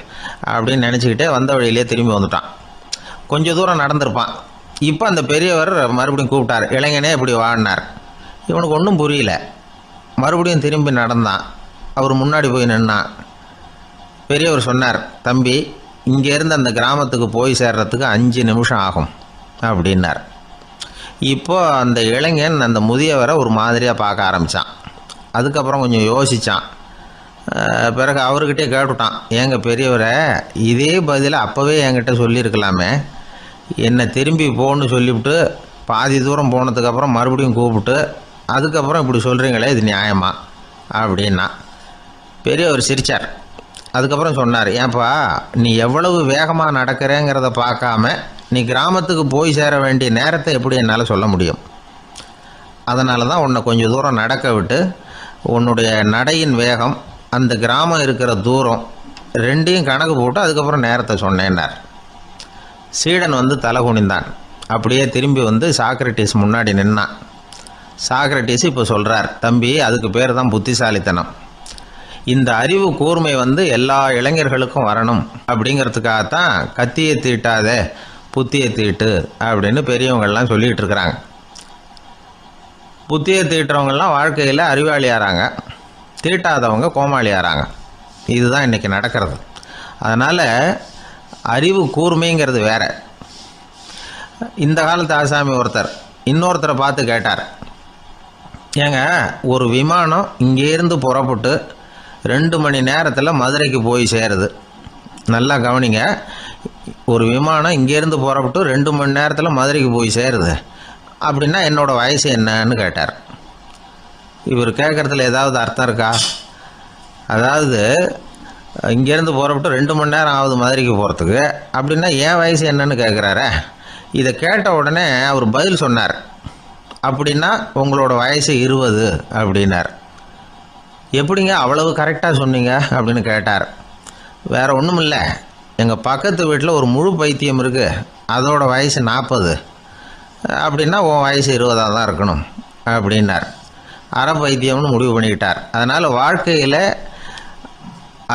அப்படின்னு நினச்சிக்கிட்டே வந்த வழியிலே திரும்பி வந்துட்டான். கொஞ்சம் தூரம் நடந்திருப்பான். இப்போ அந்த பெரியவர் மறுபடியும் கூப்பிட்டார், இளைஞனே இப்படி வாடினார். இவனுக்கு ஒன்றும் புரியல. மறுபடியும் திரும்பி நடந்தான். அவர் முன்னாடி போய் நின்னான். பெரியவர் சொன்னார், தம்பி, இங்கேருந்து அந்த கிராமத்துக்கு போய் சேர்றதுக்கு 5 நிமிஷம் ஆகும் அப்படின்னார். இப்போ அந்த இளைஞன் அந்த முதியவரை ஒரு மாதிரியாக பார்க்க ஆரம்பித்தான். அதுக்கப்புறம் கொஞ்சம் யோசித்தான். பிறகு அவர்கிட்டே கேட்டுட்டான், ஏங்க பெரியவரை, இதே பதிலை அப்போவே என்கிட்ட சொல்லியிருக்கலாமே, என்னை திரும்பி போன்னு சொல்லிவிட்டு பாதி தூரம் போனதுக்கப்புறம் மறுபடியும் கூப்பிட்டு அதுக்கப்புறம் இப்படி சொல்கிறீங்களே, இது நியாயமா அப்படின்னா. பெரியவர் சிரித்தார். அதுக்கப்புறம் சொன்னார், ஏன்பா நீ எவ்வளவு வேகமாக நடக்கிறேங்கிறத பார்க்காம நீ கிராமத்துக்கு போய் சேர வேண்டிய நேரத்தை எப்படி என்னால் சொல்ல முடியும்? அதனால தான் உன்னை கொஞ்சம் தூரம் நடக்க விட்டு உன்னுடைய நடையின் வேகம், அந்த கிராமம் இருக்கிற தூரம் ரெண்டையும் கணக்கு போட்டு அதுக்கப்புறம் நேரத்தை சொன்னேன்னார். சீடன் வந்து தலை குனிந்தான். அப்படியே திரும்பி வந்து சாக்ரட்டிஸ் முன்னாடி நின்னான். சாக்ரட்டிஸ் இப்போ சொல்கிறார், தம்பி, அதுக்கு பேர் தான் புத்திசாலித்தனம். இந்த அறிவு கூர்மை வந்து எல்லா இளைஞர்களுக்கும் வரணும் அப்படிங்கிறதுக்காகத்தான் கத்தியை தீட்டாதே புத்தியை தீட்டு அப்படின்னு பெரியவங்கள்லாம் சொல்லிகிட்டு இருக்கிறாங்க. புத்தியை தீட்டுறவங்கெல்லாம் வாழ்க்கையில் அறிவாளியாகிறாங்க, தீட்டாதவங்க கோமாளியாகிறாங்க. இதுதான் இன்றைக்கி நடக்கிறது. அதனால் அறிவு கூர்மைங்கிறது வேற. இந்த காலத்து ஆசாமி ஒருத்தர் இன்னொருத்தரை பார்த்து கேட்டார், ஏங்க ஒரு விமானம் இங்கேருந்து புறப்பட்டு 2 மணி நேரத்தில் மதுரைக்கு போய் சேருது. நல்லா கவனிங்க, ஒரு விமானம் இங்கேருந்து புறப்பட்டு 2 மணி நேரத்தில் மதுரைக்கு போய் சேருது அப்படின்னா என்னோடய வயசு என்னன்னு கேட்டார். இவர் கேட்குறதுல ஏதாவது அர்த்தம் இருக்கா? அதாவது இங்கேருந்து போகிறப்பட்டு 2 மணி நேரம் ஆகுது மதுரைக்கு போகிறதுக்கு. அப்படின்னா என் வயசு என்னன்னு கேட்குறாரே. இதை கேட்ட உடனே அவர் பதில் சொன்னார். அப்படின்னா உங்களோட வயசு 20 அப்படின்னார். எப்படிங்க அவ்வளவு கரெக்டாக சொன்னீங்க அப்படின்னு கேட்டார். வேறு ஒன்றும் இல்லை, எங்கள் பக்கத்து வீட்டில் ஒரு முழு பைத்தியம் இருக்குது, அதோட வயசு 40. அப்படின்னா உன் வயசு 20 தான் இருக்கணும் அப்படின்னார். அரை பைத்தியம்னு முடிவு பண்ணிக்கிட்டார். அதனால் வாழ்க்கையில்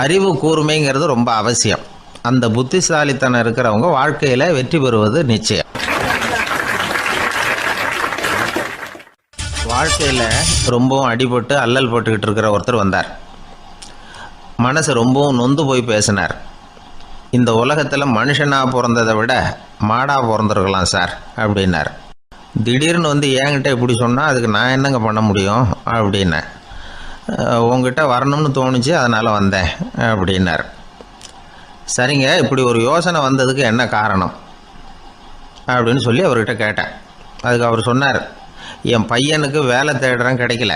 அறிவு கூர்மைங்கிறது ரொம்ப அவசியம். அந்த புத்திசாலித்தனம் இருக்கிறவங்க வாழ்க்கையில் வெற்றி பெறுவது நிச்சயம். வாழ்க்கையில் ரொம்பவும் அடிபட்டு அல்லல் போட்டுக்கிட்டு இருக்கிற ஒருத்தர் வந்தார். மனசு ரொம்பவும் நொந்து போய் பேசினார். இந்த உலகத்தில் மனுஷனாக பிறந்ததை விட மாடாக பிறந்திருக்கலாம் சார் அப்படின்னார். திடீர்னு வந்து என்கிட்ட இப்படி சொன்னால் அதுக்கு நான் என்னங்க பண்ண முடியும் அப்படின்னேன். உங்ககிட்ட வரணும்னு தோணுச்சு, அதனால் வந்தேன் அப்படின்னார். சரிங்க, இப்படி ஒரு யோசனை வந்ததுக்கு என்ன காரணம் அப்படின்னு சொல்லி அவர்கிட்ட கேட்டேன். அதுக்கு அவர் சொன்னார், என் பையனுக்கு வேலை தேடுறேன் கிடைக்கல,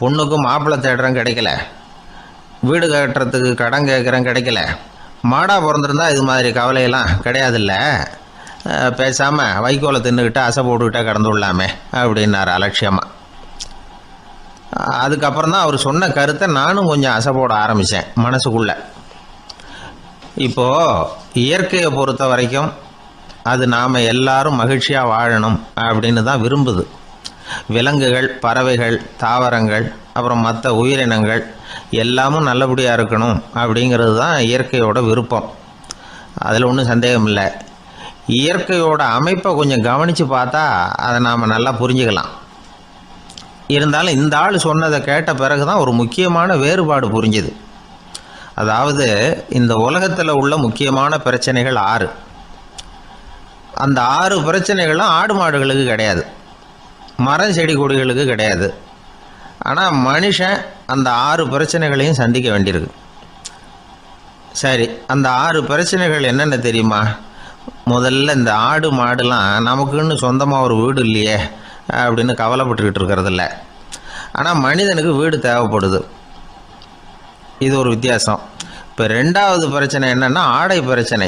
பொண்ணுக்கு மாப்பிள்ளை தேடுறேன் கிடைக்கல, வீடு கட்டுறதுக்கு கடன் கேட்குறேன் கிடைக்கல. மாடாக பிறந்திருந்தா இது மாதிரி கவலையெல்லாம் கிடையாதுல்ல, பேசாமல் வைக்கோலை தின்னுக்கிட்டு அசை போட்டுக்கிட்டே கடந்து விடலாமே அப்படின்னார் அலட்சியமாக. அதுக்கப்புறம் தான் அவர் சொன்ன கருத்தை நானும் கொஞ்சம் அசை போட ஆரம்பித்தேன் மனசுக்குள்ளே. இப்போது இயற்கையை பொறுத்த வரைக்கும் அது நாம் எல்லாரும் மகிழ்ச்சியாக வாழணும் அப்படின்னு தான் விரும்புது. விலங்குகள், பறவைகள், தாவரங்கள், அப்புறம் மற்ற உயிரினங்கள் எல்லாமும் நல்லபடியாக இருக்கணும் அப்படிங்கிறது தான் இயற்கையோட விருப்பம். அதில் ஒன்றும் சந்தேகம் இல்லை. இயற்கையோட அமைப்பை கொஞ்சம் கவனித்து பார்த்தா அதை நாம் நல்லா புரிஞ்சுக்கலாம். இருந்தாலும் இந்த ஆள் சொன்னதை கேட்ட பிறகு தான் ஒரு முக்கியமான வேறுபாடு புரிஞ்சுது. அதாவது இந்த உலகத்தில் உள்ள முக்கியமான பிரச்சனைகள் 6. அந்த 6 பிரச்சனைகளும் ஆடு மாடுகளுக்கு கிடையாது, மரம் செடி கொடிகளுக்கு கிடையாது. ஆனால் மனுஷன் அந்த 6 பிரச்சனைகளையும் சந்திக்க வேண்டியிருக்கு. சரி, அந்த 6 பிரச்சனைகள் என்னென்ன தெரியுமா? முதல்ல இந்த ஆடு மாடுலாம் நமக்குன்னு சொந்தமாக ஒரு வீடு இல்லையே அப்படின்னு கவலைப்பட்டுக்கிட்டு இருக்கிறதில்ல. ஆனால் மனிதனுக்கு வீடு தேவைப்படுது. இது ஒரு வித்தியாசம். இப்போ 2வது பிரச்சனை என்னென்னா ஆடை பிரச்சனை.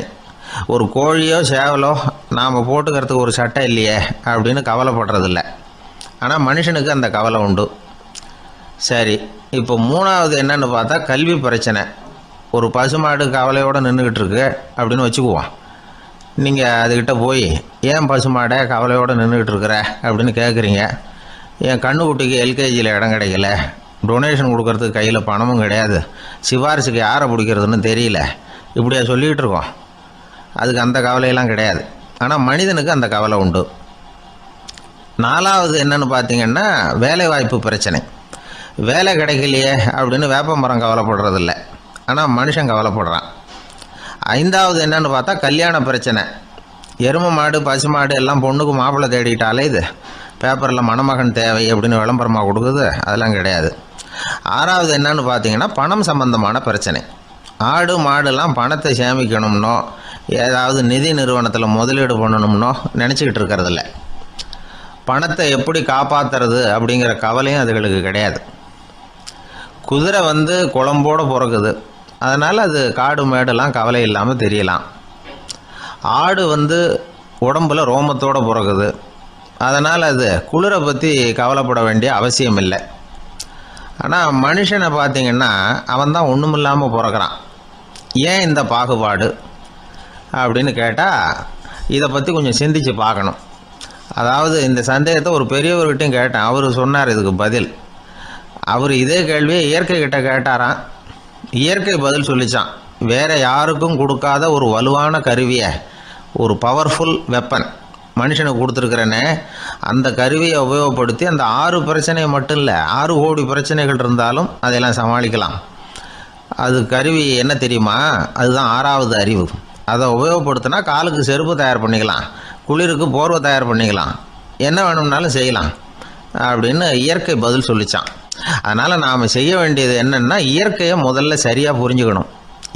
ஒரு கோழியோ சேவலோ நாம் போட்டுக்கிறதுக்கு ஒரு சட்டை இல்லையே அப்படின்னு கவலைப்படுறதில்ல. ஆனால் மனுஷனுக்கு அந்த கவலை உண்டு. சரி, இப்போ 3வது என்னன்னு பார்த்தா கல்வி பிரச்சனை. ஒரு பசுமாடு கவலையோடு நின்றுக்கிட்டு இருக்கு அப்படின்னு வச்சுக்குவோம். நீங்கள் அதுக்கிட்ட போய் ஏன் பசுமாடை கவலையோடு நின்றுக்கிட்டு இருக்கிற அப்படின்னு கேட்குறீங்க. என் கண்ணுக்குட்டிக்கு எல்கேஜியில் இடம் கிடைக்கல, டொனேஷன் கொடுக்கறதுக்கு கையில் பணமும் கிடையாது, சிபாரிசுக்கு யாரை பிடிக்கிறதுன்னு தெரியல, இப்படியா சொல்லிகிட்டு இருக்கோம். அதுக்கு அந்த கவலையெல்லாம் கிடையாது. ஆனால் மனிதனுக்கு அந்த கவலை உண்டு. 4வது என்னன்னு பார்த்தீங்கன்னா வேலைவாய்ப்பு பிரச்சனை. வேலை கிடைக்கலையே அப்படின்னு வேப்ப மரம் கவலைப்படுறதில்ல, ஆனால் மனுஷன் கவலைப்படுறான். 5வது என்னன்னு பார்த்தா கல்யாண பிரச்சனை. எருமை மாடு பசு மாடு எல்லாம் பொண்ணுக்கு மாப்பிள்ளை தேடிட்டாலே இது பேப்பரில் மணமகன் தேவை அப்படின்னு விளம்பரமாக கொடுக்குது, அதெல்லாம் கிடையாது. 6வது என்னன்னு பார்த்தீங்கன்னா பணம் சம்பந்தமான பிரச்சனை. ஆடு மாடுலாம் பணத்தை சேமிக்கணும்னோ ஏதாவது நிதி நிறுவனத்தில் முதலீடு பண்ணணும்னோ நினச்சிக்கிட்டு இருக்கிறதில்ல. பணத்தை எப்படி காப்பாற்றுறது அப்படிங்கிற கவலையும் அதுகளுக்கு கிடையாது. குதிரை வந்து குழம்போடு பிறக்குது, அதனால் அது காடு மேடெல்லாம் கவலை இல்லாமல் தெரியலாம். ஆடு வந்து உடம்பில் ரோமத்தோடு பிறக்குது, அதனால் அது குளிரை பற்றி கவலைப்பட வேண்டிய அவசியம் இல்லை. ஆனால் மனுஷனை பார்த்திங்கன்னா அவன் தான் ஒன்றும் இல்லாமல் பிறக்கிறான். ஏன் இந்த பாகுபாடு அப்படின்னு கேட்டால் இதை பற்றி கொஞ்சம் சிந்திச்சு பார்க்கணும். அதாவது இந்த சந்தேகத்தை ஒரு பெரியவர்கிட்டையும் கேட்டேன். அவர் சொன்னார் இதுக்கு பதில். அவர் இதே கேள்வியை இயற்கை கிட்ட கேட்டாராம். இயற்கை பதில் சொல்லிச்சான். வேறு யாருக்கும் கொடுக்காத ஒரு வலுவான கருவியை, ஒரு பவர்ஃபுல் வெப்பன் மனுஷனுக்கு கொடுத்துருக்குறேன்னு, அந்த கருவியை உபயோகப்படுத்தி அந்த 6 பிரச்சனையை மட்டும் இல்லை 6 கோடி பிரச்சனைகள் இருந்தாலும் அதையெல்லாம் சமாளிக்கலாம். அது கருவி என்ன தெரியுமா? அதுதான் 6வது அறிவு. அதை உபயோகப்படுத்தினா காலுக்கு செருப்பு தயார் பண்ணிக்கலாம், குளிருக்கு போர்வை தயார் பண்ணிக்கலாம், என்ன வேணும்னாலும் செய்யலாம் அப்படின்னு இயற்கை பதில் சொல்லிச்சான். அதனால் நாம் செய்ய வேண்டியது என்னென்னா இயற்கையை முதல்ல சரியாக புரிஞ்சுக்கணும்.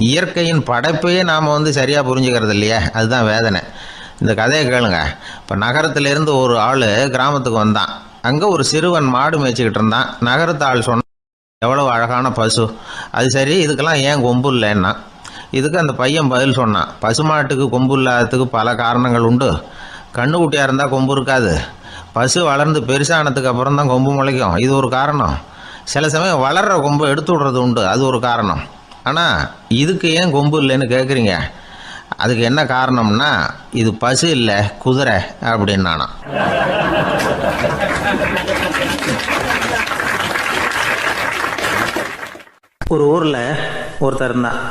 இயற்கையின் படைப்பையே நாம் சரியாக புரிஞ்சுக்கிறது இல்லையா, அதுதான் வேதனை. இந்த கதையை கேளுங்க. இப்போ நகரத்திலேருந்து ஒரு ஆள் கிராமத்துக்கு வந்தான். அங்கே ஒரு சிறுவன் மாடு மேய்ச்சிக்கிட்டு இருந்தான். நகரத்து ஆள் சொன்ன எவ்வளவு அழகான பசு. அது சரி, இதுக்கெல்லாம் ஏன் கொம்பு இல்லைன்னா? இதுக்கு அந்த பையன் பதில் சொன்னான். பசுமாட்டுக்கு கொம்பு இல்லாததுக்கு பல காரணங்கள் உண்டு. கண்ணுக்குட்டியாக இருந்தால் கொம்பு இருக்காது. பசு வளர்ந்து பெருசானதுக்கு அப்புறம் தான் கொம்பு முளைக்கும், இது ஒரு காரணம். சில சமயம் வளர்கிற கொம்பு எடுத்து விடுறது உண்டு, அது ஒரு காரணம். ஆனால் இதுக்கு ஏன் கொம்பு இல்லைன்னு கேட்குறீங்க. அதுக்கு என்ன காரணம்னா, இது பசு இல்லை, குதிரை அப்படின்னானா. ஒரு ஊரில் ஒருத்தர் இருந்தான்.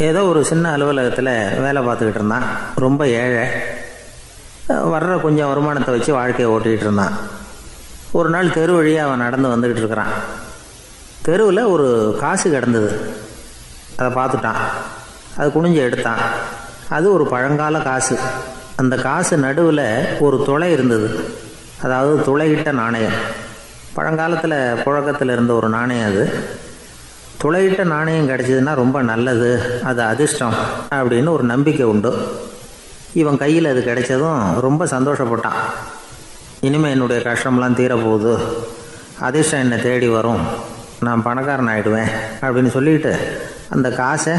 ஏதோ ஒரு சின்ன அலுவலகத்தில் வேலை பார்த்துக்கிட்டு இருந்தான். ரொம்ப ஏழை. வர்ற கொஞ்சம் வருமானத்தை வச்சு வாழ்க்கையை ஓட்டிகிட்டு இருந்தான். ஒரு நாள் தெரு வழியாக அவன் நடந்து வந்துக்கிட்டு இருக்கிறான். தெருவில் ஒரு காசு கிடந்தது. அதை பார்த்துட்டான். அது குனிஞ்சு எடுத்தான். அது ஒரு பழங்கால காசு. அந்த காசு நடுவில் ஒரு துளை இருந்தது. அதாவது துளையிட்ட நாணயம். பழங்காலத்தில் புழக்கத்தில் இருந்த ஒரு நாணயம் அது. துளையிட்ட நாணயம் கிடச்சிதுன்னா ரொம்ப நல்லது, அது அதிர்ஷ்டம் அப்படின்னு ஒரு நம்பிக்கை உண்டு. இவன் கையில் அது கிடைச்சதும் ரொம்ப சந்தோஷப்பட்டான். இனிமேல் என்னுடைய கஷ்டம்லாம் தீரப்போகுது, அதிர்ஷ்டம் என்னை தேடி வரும், நான் பணக்காரன் ஆகிடுவேன் அப்படின்னு சொல்லிட்டு அந்த காசை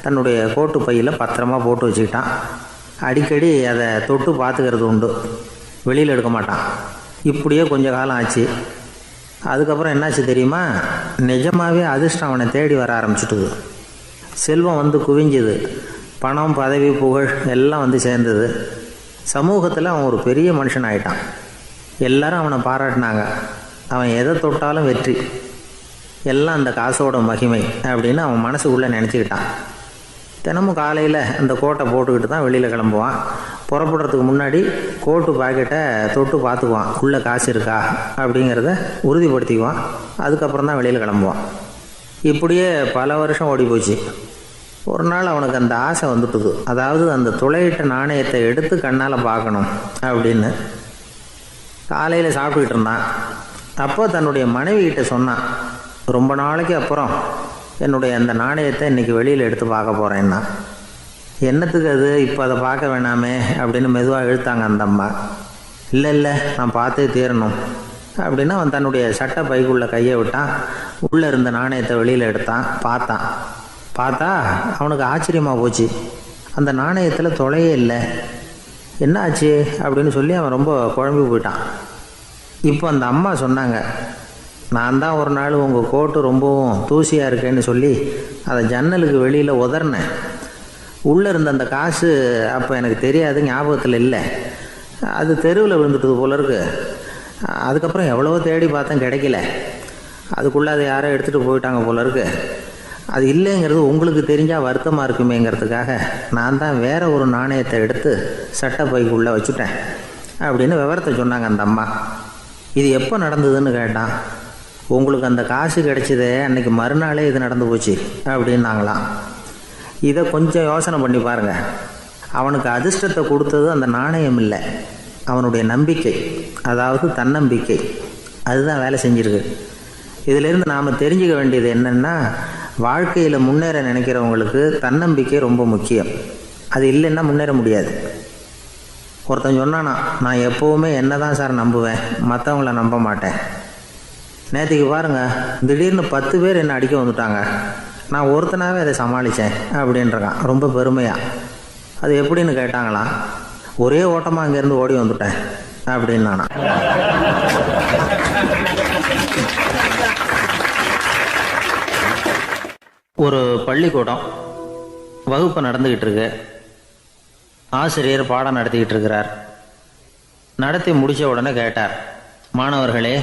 தன்னுடைய கோட்டு பையில் பத்திரமா போட்டு வச்சுக்கிட்டான். அடிக்கடி அதை தொட்டு பார்த்துக்கிறது உண்டு, வெளியில் எடுக்க மாட்டான். இப்படியே கொஞ்ச காலம் ஆச்சு. அதுக்கப்புறம் என்னாச்சு தெரியுமா? நிஜமாகவே அதிர்ஷ்டம் அவனை தேடி வர ஆரம்பிச்சுட்டுது. செல்வம் வந்து குவிஞ்சுது. பணம், பதவி, புகழ் எல்லாம் வந்து சேர்ந்தது. சமூகத்தில் அவன் ஒரு பெரிய மனுஷன் ஆகிட்டான். எல்லாரும் அவனை பாராட்டினாங்க. அவன் எதை தொட்டாலும் வெற்றி, எல்லாம் அந்த காசோட மகிமை அப்படின்னு அவன் மனசுக்குள்ளே நினச்சிக்கிட்டான். தினமும் காலையில் அந்த கோட்டை போட்டுக்கிட்டு தான் வெளியில் கிளம்புவான். புறப்படுறதுக்கு முன்னாடி கோட்டு பாக்கெட்டை தொட்டு பார்த்துக்குவான், உள்ளே காசு இருக்கா அப்படிங்கிறத உறுதிப்படுத்திக்குவான். அதுக்கப்புறம் தான் வெளியில் கிளம்புவான். இப்படியே பல வருஷம் ஓடி போச்சு. ஒரு நாள் அவனுக்கு அந்த ஆசை வந்துட்டுது. அதாவது அந்த துளையிட்ட நாணயத்தை எடுத்து கண்ணால் பார்க்கணும் அப்படின்னு. காலையில் சாப்பிட்டுக்கிட்டு இருந்தான். அப்போ தன்னுடைய மனைவிகிட்ட சொன்னான், ரொம்ப நாளைக்கு அப்புறம் என்னுடைய அந்த நாணயத்தை இன்றைக்கி வெளியில் எடுத்து பார்க்க போகிறேன்னா. என்னத்துக்கு அது, இப்போ அதை பார்க்க வேணாமே அப்படின்னு மெதுவாக இழுத்தாங்க அந்த அம்மா. இல்லை நான் பார்த்தே தீரணும் அப்படின்னு அவன் தன்னுடைய சட்டை பைக்குள்ளே கையை விட்டான். உள்ளே இருந்த நாணயத்தை வெளியில் எடுத்தான். பார்த்தா அவனுக்கு ஆச்சரியமாக போச்சு. அந்த நாணயத்தில் தொலையே இல்லை. என்ன ஆச்சு அப்படின்னு சொல்லி அவன் ரொம்ப குழம்பி போயிட்டான். இப்போ அந்த அம்மா சொன்னாங்க, நான் தான் ஒரு நாள் உங்கள் கோட்டு ரொம்பவும் தூசியாக இருக்கேன்னு சொல்லி அதை ஜன்னலுக்கு வெளியில் உதறினேன். உள்ளே இருந்த அந்த காசு அப்போ எனக்கு தெரியாது, ஞாபகத்தில் இல்லை. அது தெருவில் விழுந்துட்டது போல இருக்கு. அதுக்கப்புறம் எவ்வளவோ தேடி பார்த்தேன், கிடைக்கல. அதுக்குள்ளே அதை யாரோ எடுத்துகிட்டு போயிட்டாங்க போல இருக்கு. அது இல்லைங்கிறது உங்களுக்கு தெரிஞ்சால் வருத்தமாக இருக்குமேங்கிறதுக்காக நான் தான் வேற ஒரு நாணயத்தை எடுத்து சட்டை பைக்குள்ளே வச்சுட்டேன் அப்படின்னு விவரத்தை சொன்னாங்க அந்த அம்மா. இது எப்போ நடந்ததுன்னு கேட்டான். உங்களுக்கு அந்த காசு கிடைச்சதே அன்னைக்கு மறுநாளே இது நடந்து போச்சு அப்படின்னாங்களாம். இதை கொஞ்சம் யோசனை பண்ணி பாருங்கள். அவனுக்கு அதிர்ஷ்டத்தை கொடுத்தது அந்த நாணயம் இல்லை, அவனுடைய நம்பிக்கை, அதாவது தன்னம்பிக்கை. அதுதான் வேலை செஞ்சுருக்கு. இதிலிருந்து நாம் தெரிஞ்சுக்க வேண்டியது என்னென்னா, வாழ்க்கையில் முன்னேற நினைக்கிறவங்களுக்கு தன்னம்பிக்கை ரொம்ப முக்கியம். அது இல்லைன்னா முன்னேற முடியாது. ஒருத்தன் சொன்னானா, நான் எப்போவுமே என்ன தான் சார் நம்புவேன், மற்றவங்கள நம்ப மாட்டேன். நேற்றுக்கு பாருங்கள், திடீர்னு 10 பேர் என்னை அடிக்க வந்துட்டாங்க, நான் ஒருத்தனாகவே அதை சமாளித்தேன் அப்படின்றான் ரொம்ப பெருமையாக. அது எப்படின்னு கேட்டாங்களாம். ஒரே ஓட்டமாக அங்கேருந்து ஓடி வந்துட்டேன் அப்படின்னானா. ஒரு பள்ளிக்கூடம் வகுப்பு நடந்துக்கிட்டு இருக்கு. ஆசிரியர் பாடம் நடத்திக்கிட்டு இருக்கிறார். நடத்தி முடித்த உடனே கேட்டார், மாணவர்களே,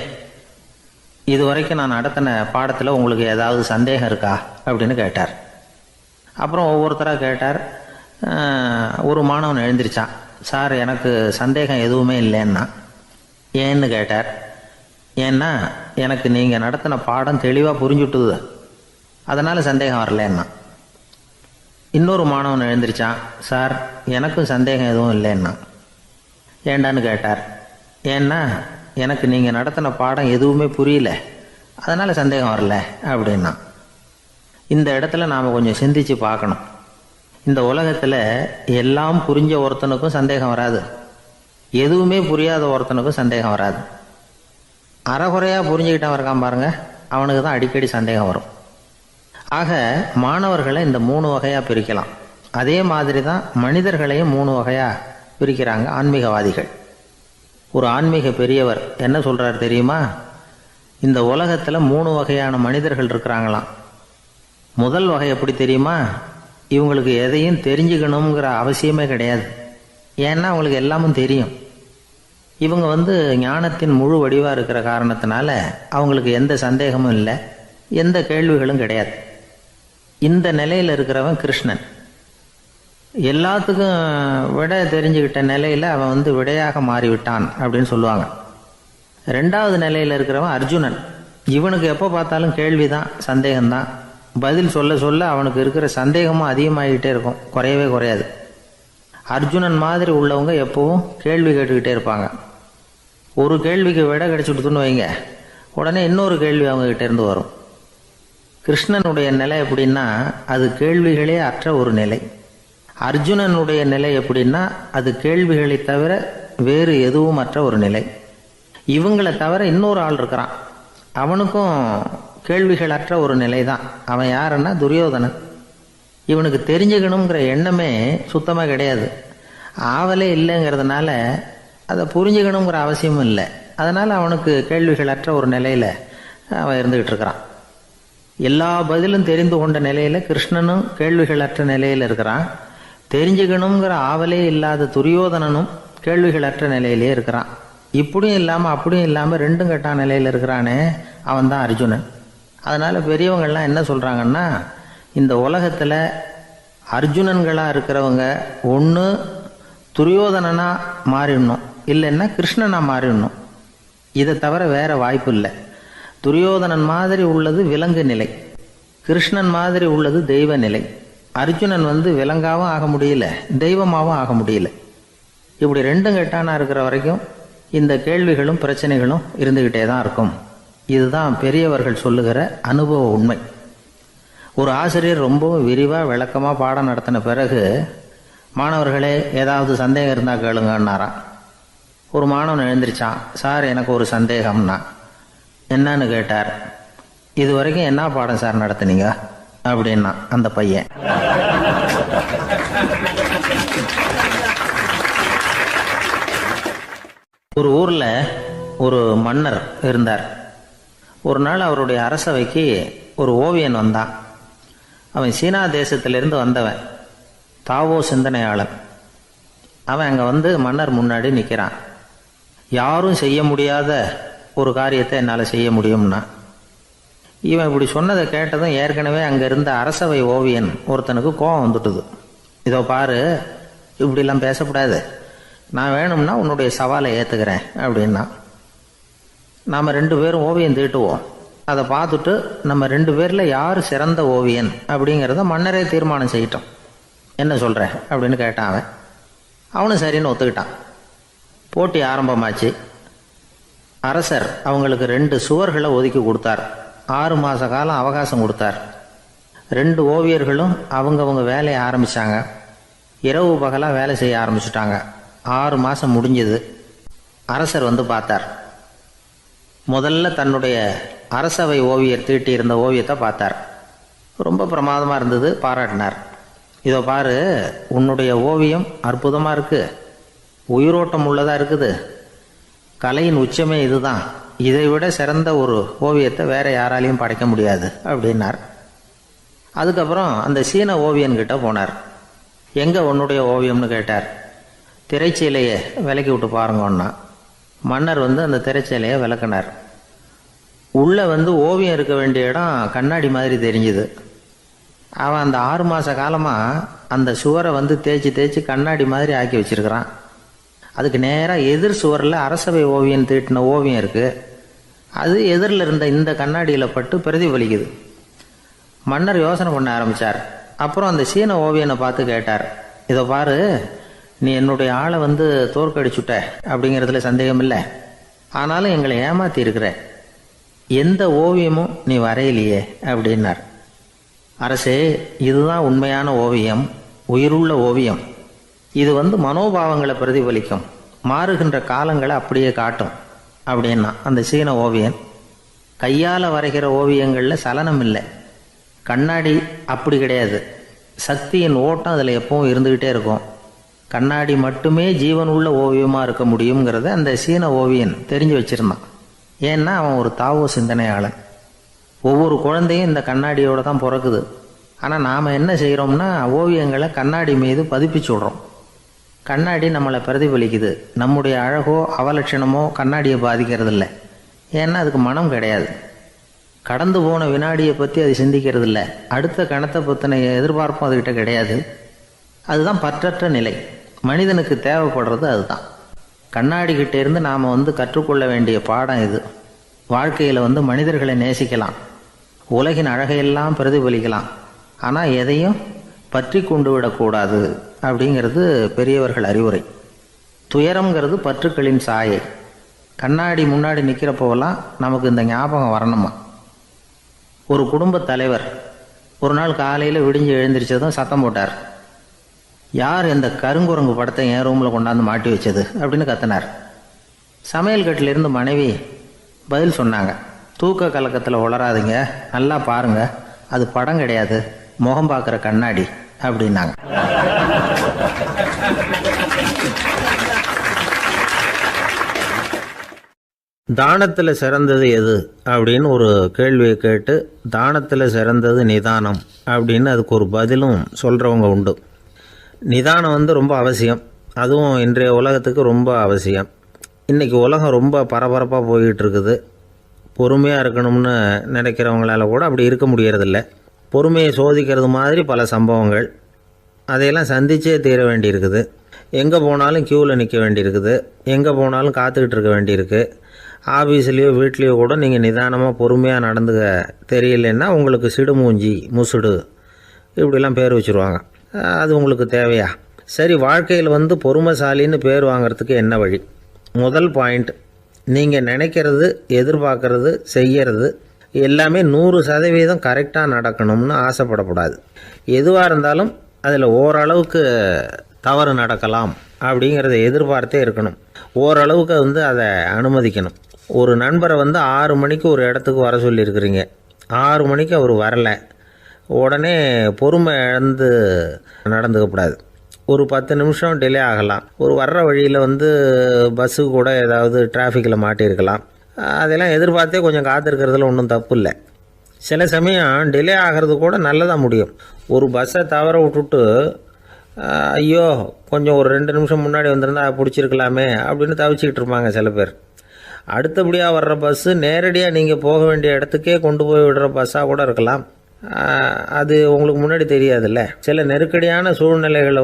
இதுவரைக்கும் நான் நடத்தின பாடத்தில் உங்களுக்கு ஏதாவது சந்தேகம் இருக்கா அப்படின்னு கேட்டார். அப்புறம் ஒவ்வொருத்தராக கேட்டார். ஒரு மாணவன் எழுந்திருச்சான். சார், எனக்கு சந்தேகம் எதுவுமே இல்லைன்னா. ஏன்னு கேட்டார். ஏன்னா எனக்கு நீங்கள் நடத்தின பாடம் தெளிவாக புரிஞ்சுட்டுது, அதனால் சந்தேகம் வரலன்னா. இன்னொரு மாணவன் எழுந்திருச்சான். சார், எனக்கும் சந்தேகம் எதுவும் இல்லைன்னா. ஏண்டான்னு கேட்டார். ஏன்னா எனக்கு நீங்கள் நடத்தின பாடம் எதுவுமே புரியல, அதனால் சந்தேகம் வரல அப்படின்னா. இந்த இடத்துல நாம் கொஞ்சம் சிந்திச்சு பார்க்கணும். இந்த உலகத்தில் எல்லாம் புரிஞ்ச ஒருத்தனுக்கும் சந்தேகம் வராது, எதுவுமே புரியாத ஒருத்தனுக்கும் சந்தேகம் வராது. அறகுறையாக புரிஞ்சுக்கிட்டவன் இருக்கான் பாருங்க, அவனுக்கு தான் அடிக்கடி சந்தேகம் வரும். ஆக மாணவர்களை இந்த 3 வகையாக பிரிக்கலாம். அதே மாதிரி தான் மனிதர்களையும் 3 வகையாக பிரிக்கிறாங்க ஆன்மீகவாதிகள். ஒரு ஆன்மீக பெரியவர் என்ன சொல்கிறார் தெரியுமா? இந்த உலகத்தில் 3 வகையான மனிதர்கள் இருக்கிறாங்களாம். முதல் வகை எப்படி தெரியுமா? இவங்களுக்கு எதையும் தெரிஞ்சுக்கணுங்கிற அவசியமே கிடையாது. ஏன்னா அவங்களுக்கு எல்லாமும் தெரியும். இவங்க ஞானத்தின் முழு வடிவாக இருக்கிற காரணத்தினால அவங்களுக்கு எந்த சந்தேகமும் இல்லை, எந்த கேள்விகளும் கிடையாது. இந்த நிலையில் இருக்கிறவன் கிருஷ்ணன். எல்லாத்துக்கும் விட தெரிஞ்சுக்கிட்ட நிலையில் அவன் விடையாக மாறிவிட்டான் அப்படின்னு சொல்லுவாங்க. 2வது நிலையில் இருக்கிறவன் அர்ஜுனன். இவனுக்கு எப்போ பார்த்தாலும் கேள்விதான், சந்தேகம்தான். பதில் சொல்ல சொல்ல அவனுக்கு இருக்கிற சந்தேகமும் அதிகமாகிக்கிட்டே இருக்கும், குறையவே குறையாது. அர்ஜுனன் மாதிரி உள்ளவங்க எப்பவும் கேள்வி கேட்டுக்கிட்டே இருப்பாங்க. ஒரு கேள்விக்கு விடை கிடைச்சுட்டுன்னு வைங்க, உடனே இன்னொரு கேள்வி அவங்ககிட்ட இருந்து வரும். கிருஷ்ணனுடைய நிலை எப்படின்னா அது கேள்விகளே அற்ற ஒரு நிலை. அர்ஜுனனுடைய நிலை எப்படின்னா அது கேள்விகளை தவிர வேறு எதுவும் அற்ற ஒரு நிலை. இவங்களை தவிர இன்னொரு ஆள் இருக்கிறான், அவனுக்கும் கேள்விகள் அற்ற ஒரு நிலை தான். அவன் யாருன்னா துரியோதனன். இவனுக்கு தெரிஞ்சுக்கணுங்கிற எண்ணமே சுத்தமாக கிடையாது. ஆவலே இல்லைங்கிறதுனால அதை புரிஞ்சுக்கணுங்கிற அவசியமும் இல்லை. அதனால் அவனுக்கு கேள்விகள் அற்ற ஒரு நிலையில் அவன் இருந்துக்கிட்டு இருக்கிறான். எல்லா பதிலும் தெரிந்து கொண்ட நிலையில் கிருஷ்ணனும் கேள்விகள் அற்ற நிலையில் இருக்கிறான். தெரிஞ்சுக்கணுங்கிற ஆவலே இல்லாத துரியோதனனும் கேள்விகள் அற்ற நிலையிலே இருக்கிறான். இப்படியும் இல்லாமல் அப்படியும் இல்லாமல் 2ம் கெட்டான் நிலையில் இருக்கிறானே, அவன் தான் அர்ஜுனன். அதனால் பெரியவங்கள்லாம் என்ன சொல்கிறாங்கன்னா, இந்த உலகத்தில் அர்ஜுனன்களாக இருக்கிறவங்க ஒன்று துரியோதனனாக மாறிடணும், இல்லைன்னா கிருஷ்ணனாக மாறிடணும். இதை தவிர வேறு வாய்ப்பு இல்லை. துரியோதனன் மாதிரி உள்ளது விலங்கு நிலை, கிருஷ்ணன் மாதிரி உள்ளது தெய்வ நிலை. அர்ஜுனன் விலங்காவும் ஆக முடியல, தெய்வமாகவும் ஆக முடியல. இப்படி 2ம் கெட்டானா இருக்கிற வரைக்கும் இந்த கேள்விகளும் பிரச்சனைகளும் இருந்துக்கிட்டே தான் இருக்கும். இதுதான் பெரியவர்கள் சொல்லுகிற அனுபவ உண்மை. ஒரு ஆசிரியர் ரொம்பவும் விரிவாக விளக்கமாக பாடம் நடத்தின பிறகு, மாணவர்களே ஏதாவது சந்தேகம் இருந்தால் கேளுங்கன்னாராம். ஒரு மாணவன் எழுந்திரிச்சான். சார் எனக்கு ஒரு சந்தேகம்னா. என்னன்னு கேட்டார். இது வரைக்கும் என்ன பாடம் சார் நடத்துனீங்க அப்படின்னா அந்த பையன். ஒரு ஊரில் ஒரு மன்னர் இருந்தார். ஒரு நாள் அவருடைய அரசவைக்கு ஒரு ஓவியன் வந்தான். அவன் சீனா தேசத்திலிருந்து வந்தவன், தாவோ சிந்தனையாளன். அவன் அங்கே மன்னர் முன்னாடி நிற்கிறான். யாரும் செய்ய முடியாத ஒரு காரியத்தை என்னால் செய்ய முடியும்னா. இவன் இப்படி சொன்னதை கேட்டதும் ஏற்கனவே அங்கே இருந்த அரசவை ஓவியன் ஒருத்தனுக்கு கோபம் வந்துட்டுது. இதோ பாரு, இப்படிலாம் பேசக்கூடாது, நான் வேணும்னா உன்னுடைய சவாலை ஏற்றுக்கிறேன் அப்படின்னா. நாம் 2 பேரும் ஓவியம் தீட்டுவோம், அதை பார்த்துட்டு நம்ம 2 பேரில் யார் சிறந்த ஓவியன் அப்படிங்கிறத மன்னரே தீர்மானம் செய்யட்டும், என்ன சொல்கிற அப்படின்னு கேட்டான் அவன். அவனும் சரின்னு ஒத்துக்கிட்டான். போட்டி ஆரம்பமாச்சு. அரசர் அவங்களுக்கு 2 சுவர்களை ஒதுக்கி கொடுத்தார். 6 மாத காலம் அவகாசம் கொடுத்தார். 2 ஓவியர்களும் அவங்கவுங்க வேலையை ஆரம்பித்தாங்க. இரவு பகலாக வேலை செய்ய ஆரம்பிச்சுட்டாங்க. 6 மாதம் முடிஞ்சது. அரசர் பார்த்தார். முதல்ல தன்னுடைய அரசவை ஓவியர் தீட்டியிருந்த ஓவியத்தை பார்த்தார். ரொம்ப பிரமாதமாக இருந்தது, பாராட்டினார். இதோ பாரு, உன்னுடைய ஓவியம் அற்புதமாக இருக்குது, உயிரோட்டம் உள்ளதாக இருக்குது, கலையின் உச்சமே இதுதான், இதை விட சிறந்த ஒரு ஓவியத்தை வேற யாராலையும் படைக்க முடியாது அப்படின்னார். அதுக்கப்புறம் அந்த சீன ஓவியன்கிட்ட போனார். எங்கே உன்னுடைய ஓவியம்னு கேட்டார். திரைச்சீலையை விலக்கி விட்டு பாருங்கன்னா. மன்னர் அந்த திரைச்சீலையை விளக்குனார். உள்ளே ஓவியம் இருக்க வேண்டிய இடம் கண்ணாடி மாதிரி தெரிஞ்சுது. அவன் அந்த 6 மாத காலமாக அந்த சுவரை தேய்ச்சி தேய்ச்சி கண்ணாடி மாதிரி ஆக்கி வச்சிருக்கிறான். அதுக்கு நேராக எதிர் சுவரில் அரசவை ஓவியம் தீட்டின ஓவியம் இருக்குது. அது எதிரில் இருந்த இந்த கண்ணாடியில் பட்டு பிரதிபலிக்குது. மன்னர் யோசனை பண்ண ஆரம்பித்தார். அப்புறம் அந்த சீன ஓவியனை பார்த்து கேட்டார். இதை பாரு, நீ என்னுடைய ஆளை தோற்கடிச்சுட்ட அப்படிங்கிறதுல சந்தேகம் இல்லை, ஆனாலும் எங்களை ஏமாற்றி இருக்கிற, எந்த ஓவியமும் நீ வரையிலையே அப்படின்னார். அரசே, இதுதான் உண்மையான ஓவியம், உயிருள்ள ஓவியம். இது மனோபாவங்களை பிரதிபலிக்கும், மாறுகின்ற காலங்களை அப்படியே காட்டும் அப்படின்னா அந்த சீன ஓவியன். கையால் வரைகிற ஓவியங்களில் சலனம் இல்லை. கண்ணாடி அப்படி கிடையாது. சக்தியின் ஓட்டம் அதில் எப்பவும் இருந்துக்கிட்டே இருக்கும். கண்ணாடி மட்டுமே ஜீவன் உள்ள ஓவியமாக இருக்க முடியுங்கிறத அந்த சீன ஓவியன் தெரிஞ்சு வச்சுருந்தான். ஏன்னா அவன் ஒரு தாவோ சிந்தனையாளன். ஒவ்வொரு குழந்தையும் இந்த கண்ணாடியோடு தான் பிறக்குது. ஆனால் நாம் என்ன செய்கிறோம்னா ஓவியங்களை கண்ணாடி மீது பதிப்பிச்சு விட்றோம். கண்ணாடி நம்மளை பிரதிபலிக்குது. நம்முடைய அழகோ அவலட்சணமோ கண்ணாடியை பாதிக்கிறது இல்லை. ஏன்னா அதுக்கு மனம் கிடையாது. கடந்து போன வினாடியை பற்றி அது சிந்திக்கிறது இல்லை. அடுத்த கணத்தை பற்றின எதிர்பார்ப்பும் அதுக்கிட்ட கிடையாது. அதுதான் பற்றற்ற நிலை. மனிதனுக்கு தேவைப்படுறது அதுதான். கண்ணாடிக்கிட்டே இருந்து நாம் கற்றுக்கொள்ள வேண்டிய பாடம் இது. வாழ்க்கையில் மனிதர்களை நேசிக்கலாம், உலகின் அழகையெல்லாம் பிரதிபலிக்கலாம், ஆனால் எதையும் பற்றி கொண்டு விடக்கூடாது அப்படிங்கிறது பெரியவர்கள் அறிவுரை. துயரம்ங்கிறது பற்றுக்களின் சாயை. கண்ணாடி முன்னாடி நிற்கிறப்போவெல்லாம் நமக்கு இந்த ஞாபகம் வரணுமா. ஒரு குடும்பத் தலைவர் ஒரு நாள் காலையில் விடிஞ்சு எழுந்திரிச்சதும் சத்தம் போட்டார். யார் இந்த கருங்குரங்கு படத்தை என் ரூமில் கொண்டாந்து மாட்டி வச்சது அப்படின்னு கத்தினார். சமையல் கட்டிலிருந்து மனைவி பதில் சொன்னாங்க. தூக்க கலக்கத்தில் உளராதிங்க, நல்லா பாருங்க, அது படம் கிடையாது, முகம் பார்க்குற கண்ணாடி அப்படின்னாங்க. தானத்தில் சிறந்தது எது அப்படின்னு ஒரு கேள்வியை கேட்டு, தானத்தில் சிறந்தது நிதானம் அப்படின்னு அதுக்கு ஒரு பதிலும் சொல்கிறவங்க உண்டு. நிதானம் ரொம்ப அவசியம். அதுவும் இன்றைய உலகத்துக்கு ரொம்ப அவசியம். இன்றைக்கி உலகம் ரொம்ப பரபரப்பாக போய்கிட்டு இருக்குது. பொறுமையாக இருக்கணும்னு நினைக்கிறவங்களால கூட அப்படி இருக்க முடியறதில்ல. பொறுமையை சோதிக்கிறது மாதிரி பல சம்பவங்கள். அதையெல்லாம் சந்திச்சே தீர வேண்டியிருக்குது. எங்கே போனாலும் க்யூவில் நிற்க வேண்டியிருக்குது. எங்கே போனாலும் காத்துக்கிட்டு இருக்க வேண்டியிருக்கு. ஆஃபீஸ்லேயோ வீட்லேயோ கூட நீங்கள் நிதானமாக பொறுமையாக நடந்துக்க தெரியலன்னா உங்களுக்கு சிடுமூஞ்சி, முசுடு இப்படிலாம் பேர் வச்சுருவாங்க. அது உங்களுக்கு தேவையா? சரி, வாழ்க்கையில் பொறுமைசாலின்னு பேர் வாங்கிறதுக்கு என்ன வழி? முதல் பாயிண்ட், நீங்கள் நினைக்கிறது, எதிர்பார்க்கறது, செய்கிறது எல்லாமே 100% கரெக்டாக நடக்கணும்னு ஆசைப்படக்கூடாது. எதுவாக இருந்தாலும் அதில் ஓரளவுக்கு தவறு நடக்கலாம் அப்படிங்கிறத எதிர்பார்த்தே இருக்கணும். ஓரளவுக்கு அதை அனுமதிக்கணும். ஒரு நண்பரை 6 மணிக்கு ஒரு இடத்துக்கு வர சொல்லியிருக்கிறீங்க. 6 மணிக்கு அவர் வரலை. உடனே பொறுமை இழந்து நடந்துக்கக்கூடாது. ஒரு 10 நிமிஷம் டிலே ஆகலாம். ஒரு வர்ற வழியில் பஸ்ஸு கூட ஏதாவது டிராஃபிக்கில் மாட்டியிருக்கலாம். அதெல்லாம் எதிர்பார்த்தே கொஞ்சம் காத்திருக்கிறதுல ஒன்றும் தப்பு இல்லை. சில சமயம் டிலே ஆகிறது கூட நல்லதாக முடியும். ஒரு பஸ்ஸை தவற விட்டுட்டு ஐயோ கொஞ்சம் ஒரு 2 நிமிஷம் முன்னாடி வந்திருந்தா பிடிச்சிருக்கலாமே அப்படின்னு தவிச்சிக்கிட்டு இருப்பாங்க சில பேர். அடுத்தபடியாக வர்ற பஸ்ஸு நேரடியாக நீங்கள் போக வேண்டிய இடத்துக்கே கொண்டு போய் விடுற பஸ்ஸாக கூட இருக்கலாம். அது உங்களுக்கு முன்னாடி தெரியாதுல்ல. சில நெருக்கடியான சூழ்நிலைகளை